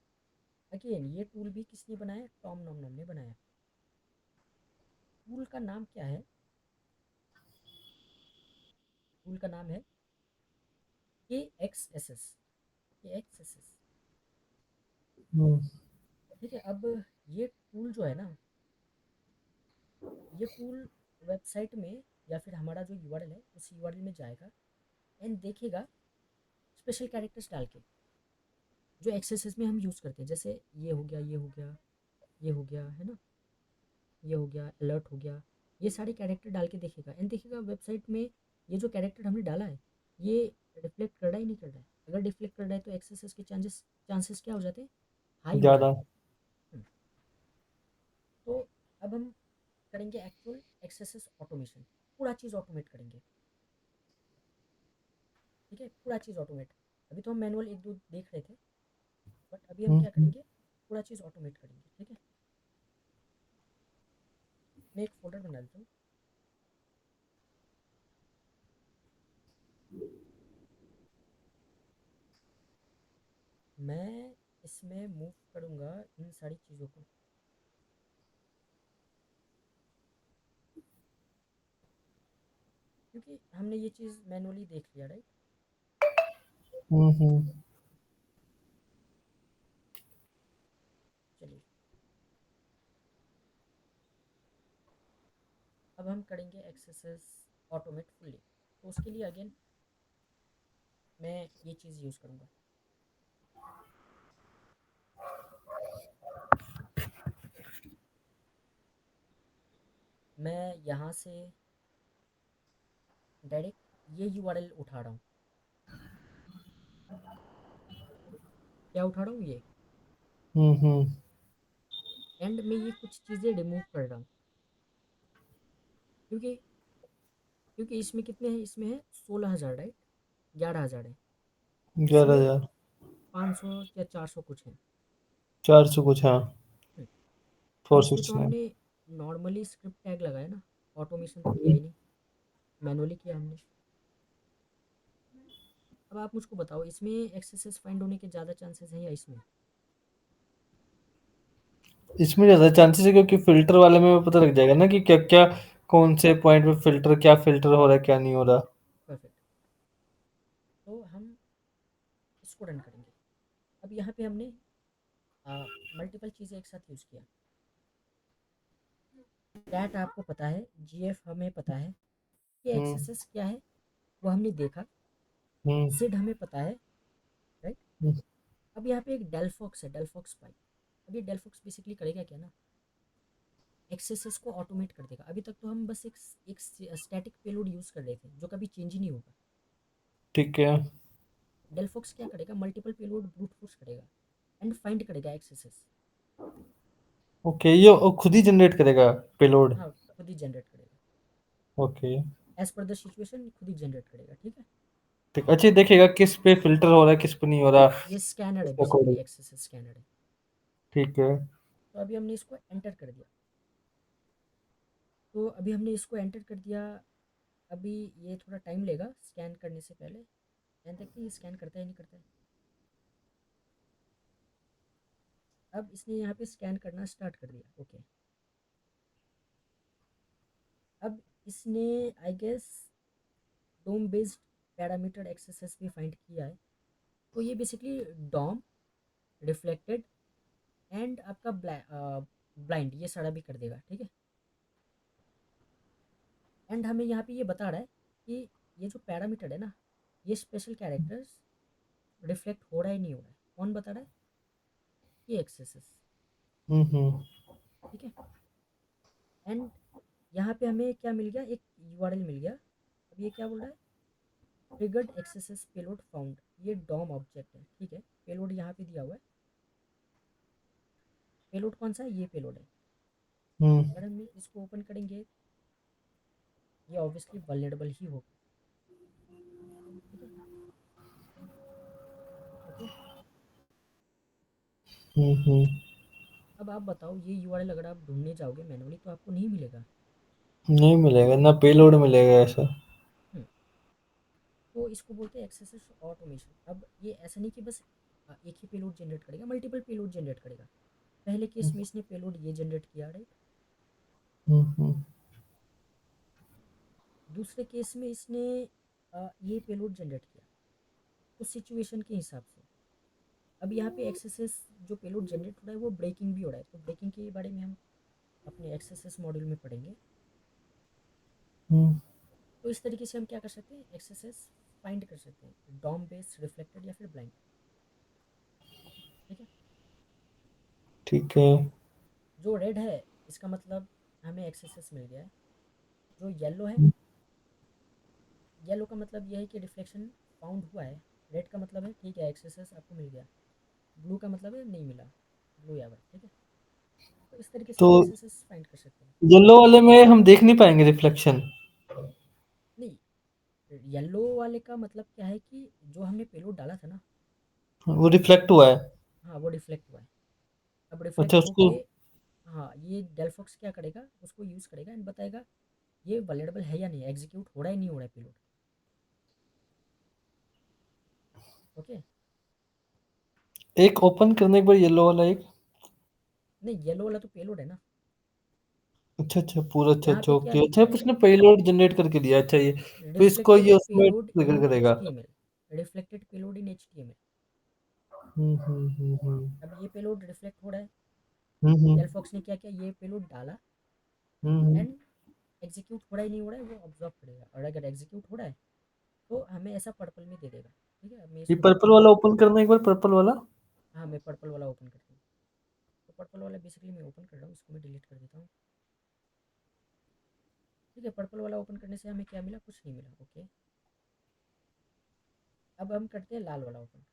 अगेन ये टूल भी किसने बनाया, टॉम नॉम नॉम ने बनाया। टूल का नाम क्या है, टूल का नाम है के एक्स एस एस, के एक्स एस एस, हम्म ठीक है। अब ये टूल जो है ना, ये टूल वेबसाइट में या फिर हमारा जो यूआरएल है उस यूआरएल में जाएगा, एंड देखेगा स्पेशल कैरेक्टर्स डाल के, जो एक्सेसेस में हम यूज़ करते हैं, जैसे ये हो गया, ये हो गया, ये हो गया, है ना, ये हो गया, अलर्ट हो गया, ये सारे कैरेक्टर डाल के देखेगा, एंड देखेगा वेबसाइट में ये जो कैरेक्टर हमने डाला है ये रिफ्लेक्ट कर रहा है, नहीं कर रहा है। अगर रिफ्लेक्ट कर रहा है तो एक्सेसेस के चांसेस चांसेस क्या हो जाते हैं, हाई हो ज्यादा। जाते हैं। हम्म, तो अब हम करेंगे एक्चुअल एक्सेसेस ऑटोमेशन, पूरा चीज़ ऑटोमेट करेंगे, ठीक है, पूरा चीज़ ऑटोमेट। अभी तो हम मैनुअल एक दो देख रहे थे, बट अभी हम क्या हम्म। करेंगे, पूरा चीज़ ऑटोमेट करेंगे, ठीक है। मैं एक फोल्डर बना लेता हूँ, मैं इसमें मूव करूँगा इन सारी चीज़ों को, क्योंकि हमने ये चीज़ मैनुअली देख लिया, राइट। हम्म। चलिए, अब हम करेंगे एक्सेसेस ऑटोमेट फुल्ली, तो उसके लिए अगेन मैं ये चीज़ यूज़ करूँगा। मैं यहाँ से डायरेक्ट ये यूआरएल उठा रहा हूँ, क्या उठा रहा हूँ, ये, हम्म। एंड में ये कुछ चीज़ें रिमूव कर रहा हूँ, क्योंकि क्योंकि इसमें कितने हैं, इसमें है 16,000, राइट, 11,000 है, ग्यारह इसमें हजार 500 या 400 कुछ है। 400 कुछ, हाँ। हम्म, अब फोर इसमें तो सिक्सटी नाइन हमने नॉर्मली स्क्रिप्ट टैग लगाया ना, ऑटोमेशन तो किया ही नहीं, मैनुअली किया हमने। अब आप मुझको बताओ, इसमें एक्सेसेस फाइंड होने के ज़्यादा चांसेस हैं या इसमें? इसमें ज्यादा चांसेस है, क्योंकि फिल्टर वाले में पता लग जाएगा ना कि क्या क्या, कौन से पॉइंट पे फिल्टर, क्या फिल्टर हो रहा है क्या नहीं हो रहा। परफेक्ट। तो हम इसको रन करेंगे। अब यहाँ पे हमने मल्टीपल चीज़ें एक साथ यूज़ किया। कैट आपको पता है, जीएफ हमें पता है, ये हम्म एक्सेसेस क्या है वो हमने देखा, हम्म जिड हमें पता है, राइट। हम्म, अब यहाँ पे एक डेलफॉक्स है, डेलफॉक्स पाइप। अब ये डेलफॉक्स बेसिकली करेगा क्या ना, एक्सेसेस को ऑटोमेट कर देगा। अभी तक तो हम बस एक स्टैटिक पेलोड यूज़ कर रहे थे जो कभी चेंज ही नहीं होगा। ठीक है। डेलफॉक्स क्या करेगा, मल्टीपल पेलोड ब्रूट फोर्स करेगा एंड फाइंड करेगा एक्सेसेस। ओके, ये वो खुद ही जनरेट करेगा पेलोड। हाँ, खुद ही जनरेट करेगा, okay. As per the situation खुद ही जनरेट करेगा, ठीक है। ठीक, अच्छा देखेगा किस पे फिल्टर हो रहा है, किस पे नहीं हो रहा। ये स्कैनर है, उसके बेसिकली अकॉर्डिंग। एक्सेसेस स्कैनर है। ठीक है। तो अभी हमने इसको एंटर कर दिया, तो अभी हमने इसको एंटर कर दिया। अभी ये थोड़ा टाइम लेगा स्कैन करने से पहले, एंड देखते हैं ये स्कैन करता है नहीं करता है। अब इसने यहाँ पे स्कैन करना स्टार्ट कर दिया, ओके। अब इसने I guess DOM based parameter XSSes भी फाइंड किया है। तो ये बेसिकली डॉम, रिफ्लेक्टेड एंड आपका ब्लाइंड ये सारा भी कर देगा, ठीक है। एंड हमें यहाँ पे ये बता रहा है कि ये जो पैरामीटर है ना, ये स्पेशल कैरेक्टर्स रिफ्लेक्ट हो रहा है नहीं हो रहा है, कौन बता रहा है, ये एक्सेसेस, हम्म। ठीक है। एंड यहाँ पे हमें क्या मिल गया, एक यूआरएल मिल गया। अब ये क्या बोल रहा है, ट्रिगर्ड एक्सेसेस पेलोड फाउंड, ये डॉम ऑब्जेक्ट है, ठीक है। पेलोड यहाँ पे दिया हुआ है, पेलोड कौन सा है, ये पेलोड है। हम्म अगर हम इसको ओपन करेंगे, ये ऑब्वियसली वल्नरेबल ही होगा, ठीक है, ओके। हम्म। अब आप बताओ, ये यूआरएल अगर आप ढूंढने जाओगे मैनुअली तो आपको नहीं मिलेगा। नहीं मिलेगा ना, पेलोड मिलेगा ऐसा। हम्म, तो इसको बोलते हैं एक्सेस ऑटोमेशन। अब ये ऐसा नहीं कि बस एक ही पेलोड जनरेट करेगा, मल्टीपल पेलोड जनरेट करेगा। पहले केस में इसने पेलोड ये जनरेट किया, राइट। हम्म। दूसरे केस में इसने ये पेलोड जनरेट किया उस सिचुएशन के हिसाब से। अब यहाँ पे एक्सेसेस जो पेलोड जनरेट हो रहा है वो ब्रेकिंग भी हो रहा है, तो ब्रेकिंग के बारे में हम अपने एक्सेसेस मॉड्यूल में पढ़ेंगे। हम्म, तो इस तरीके से हम क्या कर सकते हैं, एक्सेसेस फाइंड कर सकते हैं, डॉम बेस्ड, रिफ्लेक्टेड या फिर ब्लाइंड, ठीक है। ठीक है। जो रेड है इसका मतलब हमें एक्सेसेस मिल गया है। जो येलो है, येलो का मतलब यह है कि रिफ्लेक्शन फाउंड हुआ है। रेड का मतलब है ठीक है एक्सेसेस आपको मिल गया। ब्लू का मतलब है नहीं मिला, ब्लू या वाइट, ठीक है। तो इस तरीके से तो हम एक्सेसेस फाइंड कर सकते हैं। येलो वाले में हम देख नहीं पाएंगे रिफ्लेक्शन। नहीं, येलो वाले का मतलब क्या है कि जो हमने पेलोड डाला था ना, वो रिफ्लेक्ट हुआ है। हाँ वो रिफ्लेक्ट हुआ है। अब अच्छा रिफ्लेक्ट उसको। होके, हाँ ये डेलफॉक्स क्या करेगा, उसको यूज़ करेगा एंड बताएगा ये वल्नरेबल है या नहीं, एग्जीक्यूट हो रहा है नहीं हो रहा है पेलोड, ओके। एक ओपन करने एक बार येलो वाला एक। नहीं, येलो वाला तो पेलोड है ना। अच्छा अच्छा पूरा, अच्छा यहाँ अच्छा पे क्या ओके, अच्छा लिखा है, उसने पेलोड जनरेट करके दिया, अच्छा ये। तो इसको रिफ्लेक्टेड ये उसमें पेलोड ट्रिगर इन करेगा। H T M L, reflected payload in H T M L. हम्म। अब ये पेलोड रिफ्लेक्ट हो रहा है, हम्म डेलफॉक्स ने क्या किया, ये पेलोड डाला हम्म। एंड एग्जीक्यूट हो रहा है नहीं हो रहा है वो ऑब्जर्व करेगा, और अगर एग्जीक्यूट हो रहा है तो हमें ऐसा पर्पल में दे देगा, ठीक है। अब मैं ये इसको पर्पल दिखाता हूँ। वाला ओपन करना एक बार, पर्पल वाला। हाँ मैं पर्पल वाला ओपन करता हूँ। तो पर्पल वाला बेसिकली मैं ओपन कर रहा हूँ, इसको मैं डिलीट कर देता हूँ, ठीक है। पर्पल वाला ओपन करने से हमें क्या मिला, कुछ नहीं मिला, ओके। अब हम करते हैं लाल वाला ओपन।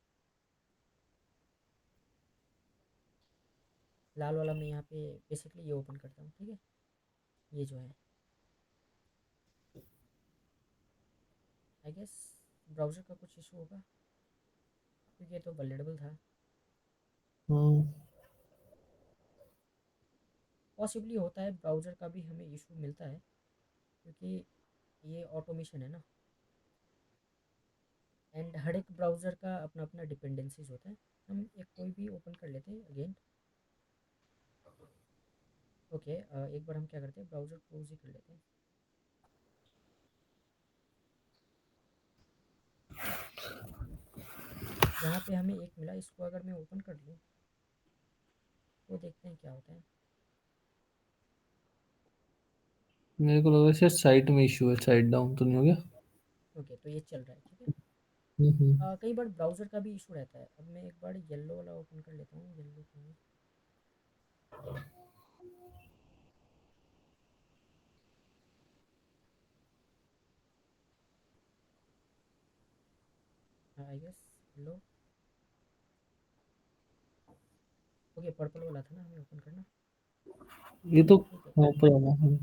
लाल वाला मैं यहाँ पे बेसिकली ये ओपन करता हूँ, ठीक है। ये जो है आई गेस ब्राउज़र का कुछ इशू होगा, क्योंकि ये तो वल्नरेबल था। हम्म। पॉसिबली होता है ब्राउज़र का भी हमें इशू मिलता है, क्योंकि ये ऑटोमेशन है ना, एंड हर एक ब्राउज़र का अपना अपना डिपेंडेंसीज होता है। हम एक कोई भी ओपन कर लेते हैं अगेन, ओके। एक बार हम क्या करते हैं, ब्राउज़र क्लोज ही कर लेते हैं। यहाँ पे हमें एक मिला, इसको अगर मैं ओपन कर लूँ तो देखते हैं क्या होता है। मेरे को लग रहा है शायद साइट में इशू है, साइट डाउन तो नहीं हो गया? ओके, तो ये चल रहा है, ठीक है। हम्म। कई बार ब्राउज़र का भी इशू रहता है। अब मैं एक बार येलो वाला ओपन कर लेता हूँ, येलो कहाँ है? I guess yellow. Okay, purple वाला था ना हमें ओपन करना। ये तो ठीक है। हाँ पुराना है। हाँ,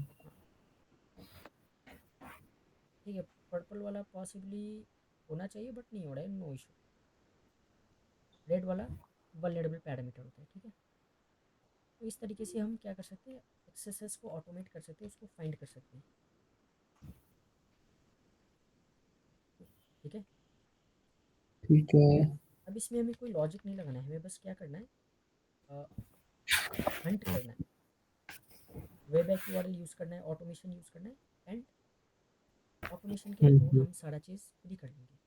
ठीक है। पर्पल वाला पॉसिबली होना चाहिए बट नहीं हो रहा है, नो इशू। रेड वाला वल्नरेबल पैरामीटर होता है, ठीक है। तो इस तरीके से हम क्या कर सकते हैं, एक्सेसेस को ऑटोमेट कर सकते हैं, उसको फाइंड कर सकते हैं, ठीक है। ठीक है। अब इसमें हमें कोई लॉजिक नहीं लगाना है, हमें बस क्या करना है, हंट करना है, वे बैक यूआरएल यूज़ करना है, ऑटोमेशन यूज़ करना है, एंड ऑटोमेशन के थ्रू हम्म। हम सारा चीज़ खुद ही कर लेंगे।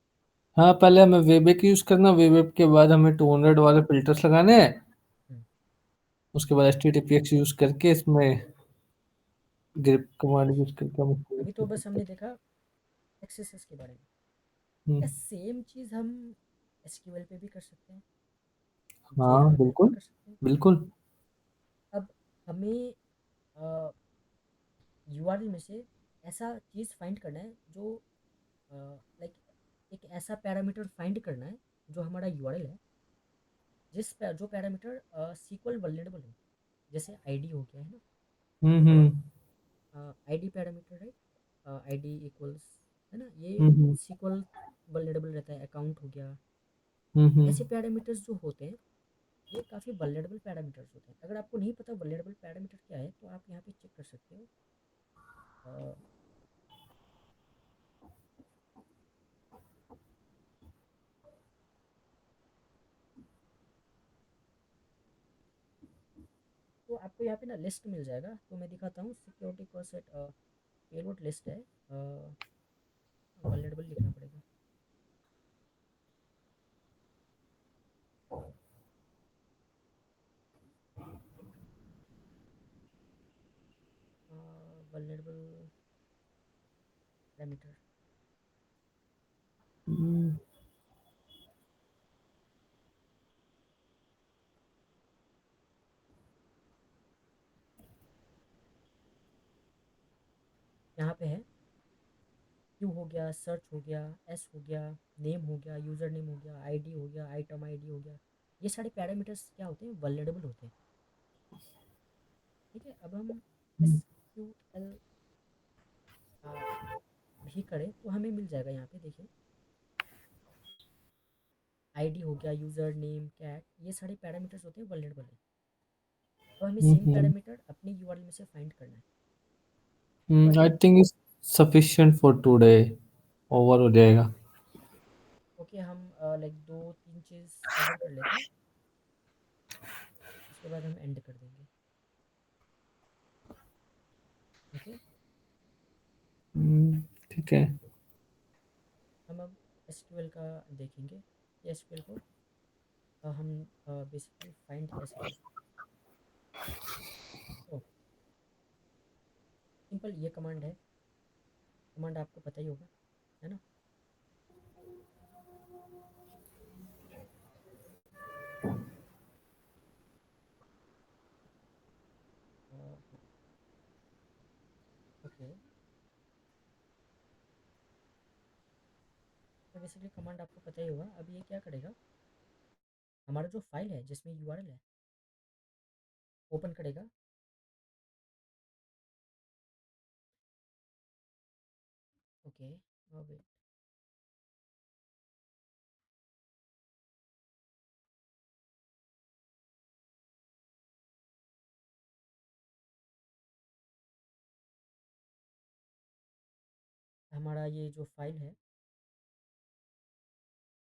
हाँ, पहले हमें वेब यूज करना, वेब के बाद हमें 200 वाले फिल्टर्स लगाने हैं। हम्म, उसके बाद HTTPX यूज करके इसमें ग्रिप कमांड यूज करके हम अभी तो बस हमने देखा एक्सेसेस के बारे में। क्या हम्म। सेम चीज़ हम एसक्यूएल पे भी कर सकते हैं, हाँ जेएवाल पे भी बिल्कुल। कर सकते हैं। बिल्कुल। अब हमें यूआरएल में से ऐसा चीज़ फाइंड करना है जो लाइक एक ऐसा पैरामीटर फाइंड करना है जो हमारा यूआरएल है, जो पैरामीटर सीक्वल वल्नरेबल हो। जैसे आईडी हो गया है ना, हम्म। ID parameter, right, ID equals, है ना, ये हम्म। सीक्वल वल्नरेबल रहता है। अकाउंट हो गया। हम्म। ऐसे पैरामीटर्स जो होते हैं ये काफ़ी वल्नरेबल पैरामीटर्स होते हैं। अगर आपको नहीं पता वल्नरेबल पैरामीटर क्या है तो आप यहाँ पे चेक कर सकते हो। अ, तो आपको यहाँ पे ना लिस्ट मिल जाएगा, तो मैं दिखाता हूँ। सिक्योरिटी को सेट पेलोड लिस्ट है, वल्नरेबल लिखना पड़ेगा। वल्नरेबल पैरामीटर, हम्म। यहाँ पे है। क्यू हो गया, सर्च हो गया, एस हो गया, नेम हो गया, यूज़र नेम हो गया, आईडी हो गया, आइटम आईडी हो गया। ये सारे पैरामीटर्स क्या होते हैं, वल्नरेबल होते हैं, ठीक है। अब हम एस क्यू एल भी करें तो हमें मिल जाएगा। यहाँ पे देखिए, आईडी हो गया, यूज़र नेम, कैट, ये सारे पैरामीटर्स होते हैं वल्नरेबल है। अब हमें सेम हम्म। पैरामीटर अपने यूआरएल में से फाइंड करना है। तो I again, think is sufficient for today. Over हो जाएगा। ओके, हम लाइक दो तीन चीज़ कवर कर लेते हैं, उसके बाद हम एंड कर देंगे, ओके। ठीक है। हम अब एसक्यूएल का देखेंगे कि एसक्यूएल को हम बेसिकली फाइंड कैसे कर सकते हैं। तो सिंपल ये कमांड है, कमांड आपको पता ही होगा, है ना। हाँ, ओके। तो बेसिकली कमांड आपको पता ही होगा। अब ये क्या करेगा, हमारा जो फाइल है जिसमें यूआरएल है, ओपन करेगा। ओके, वेट, हमारा ये जो फाइल है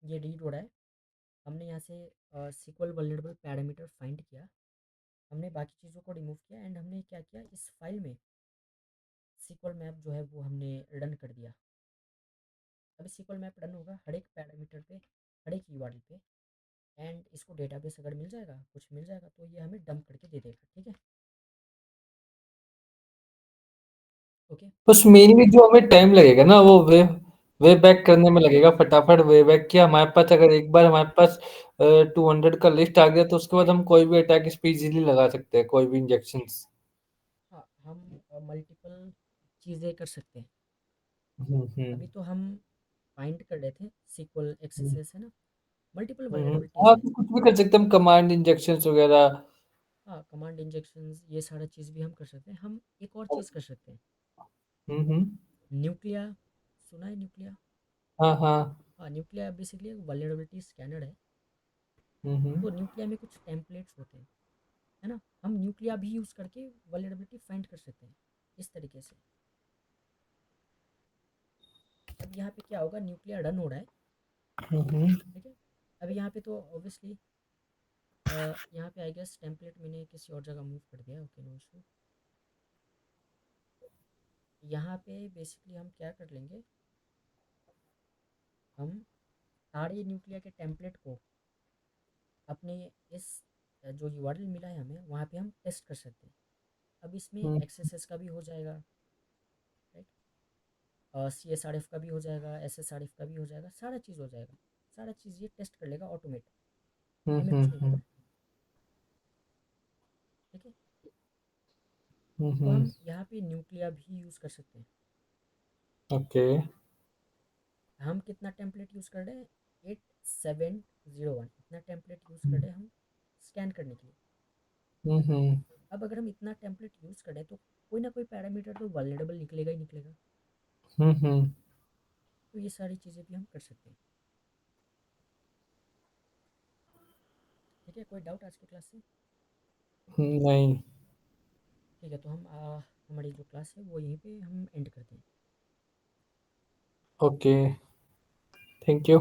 ये रीड हो रहा है। हमने यहाँ से सीक्वल वल्नरेबल पैरामीटर फाइंड किया, हमने बाकी चीज़ों को रिमूव किया, एंड हमने क्या किया, इस फाइल में सीक्वल मैप जो है वो हमने रन कर दिया। अभी सीक्वल मैप रन होगा हर एक पैरामीटर पे, हर एक यूआरएल पे। एंड इसको डेटाबेस अगर मिल जाएगा, कुछ मिल जाएगा, तो ये हमें डंप करके दे देगा। ठीक है, ओके। बस मेनली जो हमें टाइम लगेगा ना वो वे वे बैक करने में लगेगा, फटाफट वे बैक किया हमारे पास। अगर एक बार हमारे पास 200 का लिस्ट आ गया तो उसके बाद हम कोई भी अटैक इस पे इजीली लगा सकते हैं, कोई भी इंजेक्शंस। हाँ, हम मल्टीपल चीज़ें कर सकते हैं। हम्म। अभी तो हम फाइंड कर रहे थे सीक्वल एक्सेसेस है ना, मल्टीपल हाँ वल्नरेबिलिटीज़ है। तो कुछ भी कर सकते हैं हम, कमांड इंजेक्शंस वगैरह। हाँ, कमांड इंजेक्शंस ये सारा चीज़ भी हम कर सकते हैं। हम एक और चीज़ कर सकते हैं, हम्म। न्यूक्लिया। सुना है न्यूक्लिया? हाँ हाँ। हाँ, न्यूक्लिया बेसिकली एक वल्नरेबिलिटी स्कैनर है। हम्म। तो न्यूक्लिया में कुछ टेम्पलेट्स होते हैं, है ना, हम न्यूक्लिया भी यूज़ करके वल्नरेबिलिटी फाइंड कर सकते हैं इस तरीके से। अब यहाँ पे क्या होगा, न्यूक्लिया रन हो रहा है। हम्म। ठीक है, अभी यहाँ पे तो ऑब्वियसली यहाँ पे आई गेस टेम्पलेट मैंने किसी और जगह मूव कर दिया। Okay, no issue. यहाँ पे बेसिकली हम क्या कर लेंगे, हम सारे न्यूक्लिया के टेम्पलेट को अपने इस जो यूआरएल मिला है हमें, वहाँ पे हम टेस्ट कर सकते हैं। अब इसमें हम्म। एक्सएसएस का भी हो जाएगा, right, C S R F का भी हो जाएगा, एस एस आर एफ का भी हो जाएगा, सारा चीज़ हो जाएगा। सारा चीज़ ये टेस्ट कर लेगा ऑटोमेट, हमें कुछ नहीं हम्म। करना है। ठीक है, तो हम यहाँ पे न्यूक्लिया भी यूज़ कर सकते हैं। ओके। हम कितना टेम्पलेट यूज़ कर रहे हैं, 8701, इतना टेम्पलेट यूज़ कर रहे हैं हम स्कैन करने के लिए। हम्म। अब अगर हम इतना टेम्पलेट यूज़ करें तो कोई ना कोई पैरामीटर तो वल्नरेबल निकलेगा ही निकलेगा। हम्म। तो ये सारी चीज़ें भी हम कर सकते हैं। ठीक है, कोई डाउट आज की क्लास से? नहीं। ठीक है, तो हम हमारी जो क्लास है वो यहीं पे हम एंड करते हैं। Okay, thank you.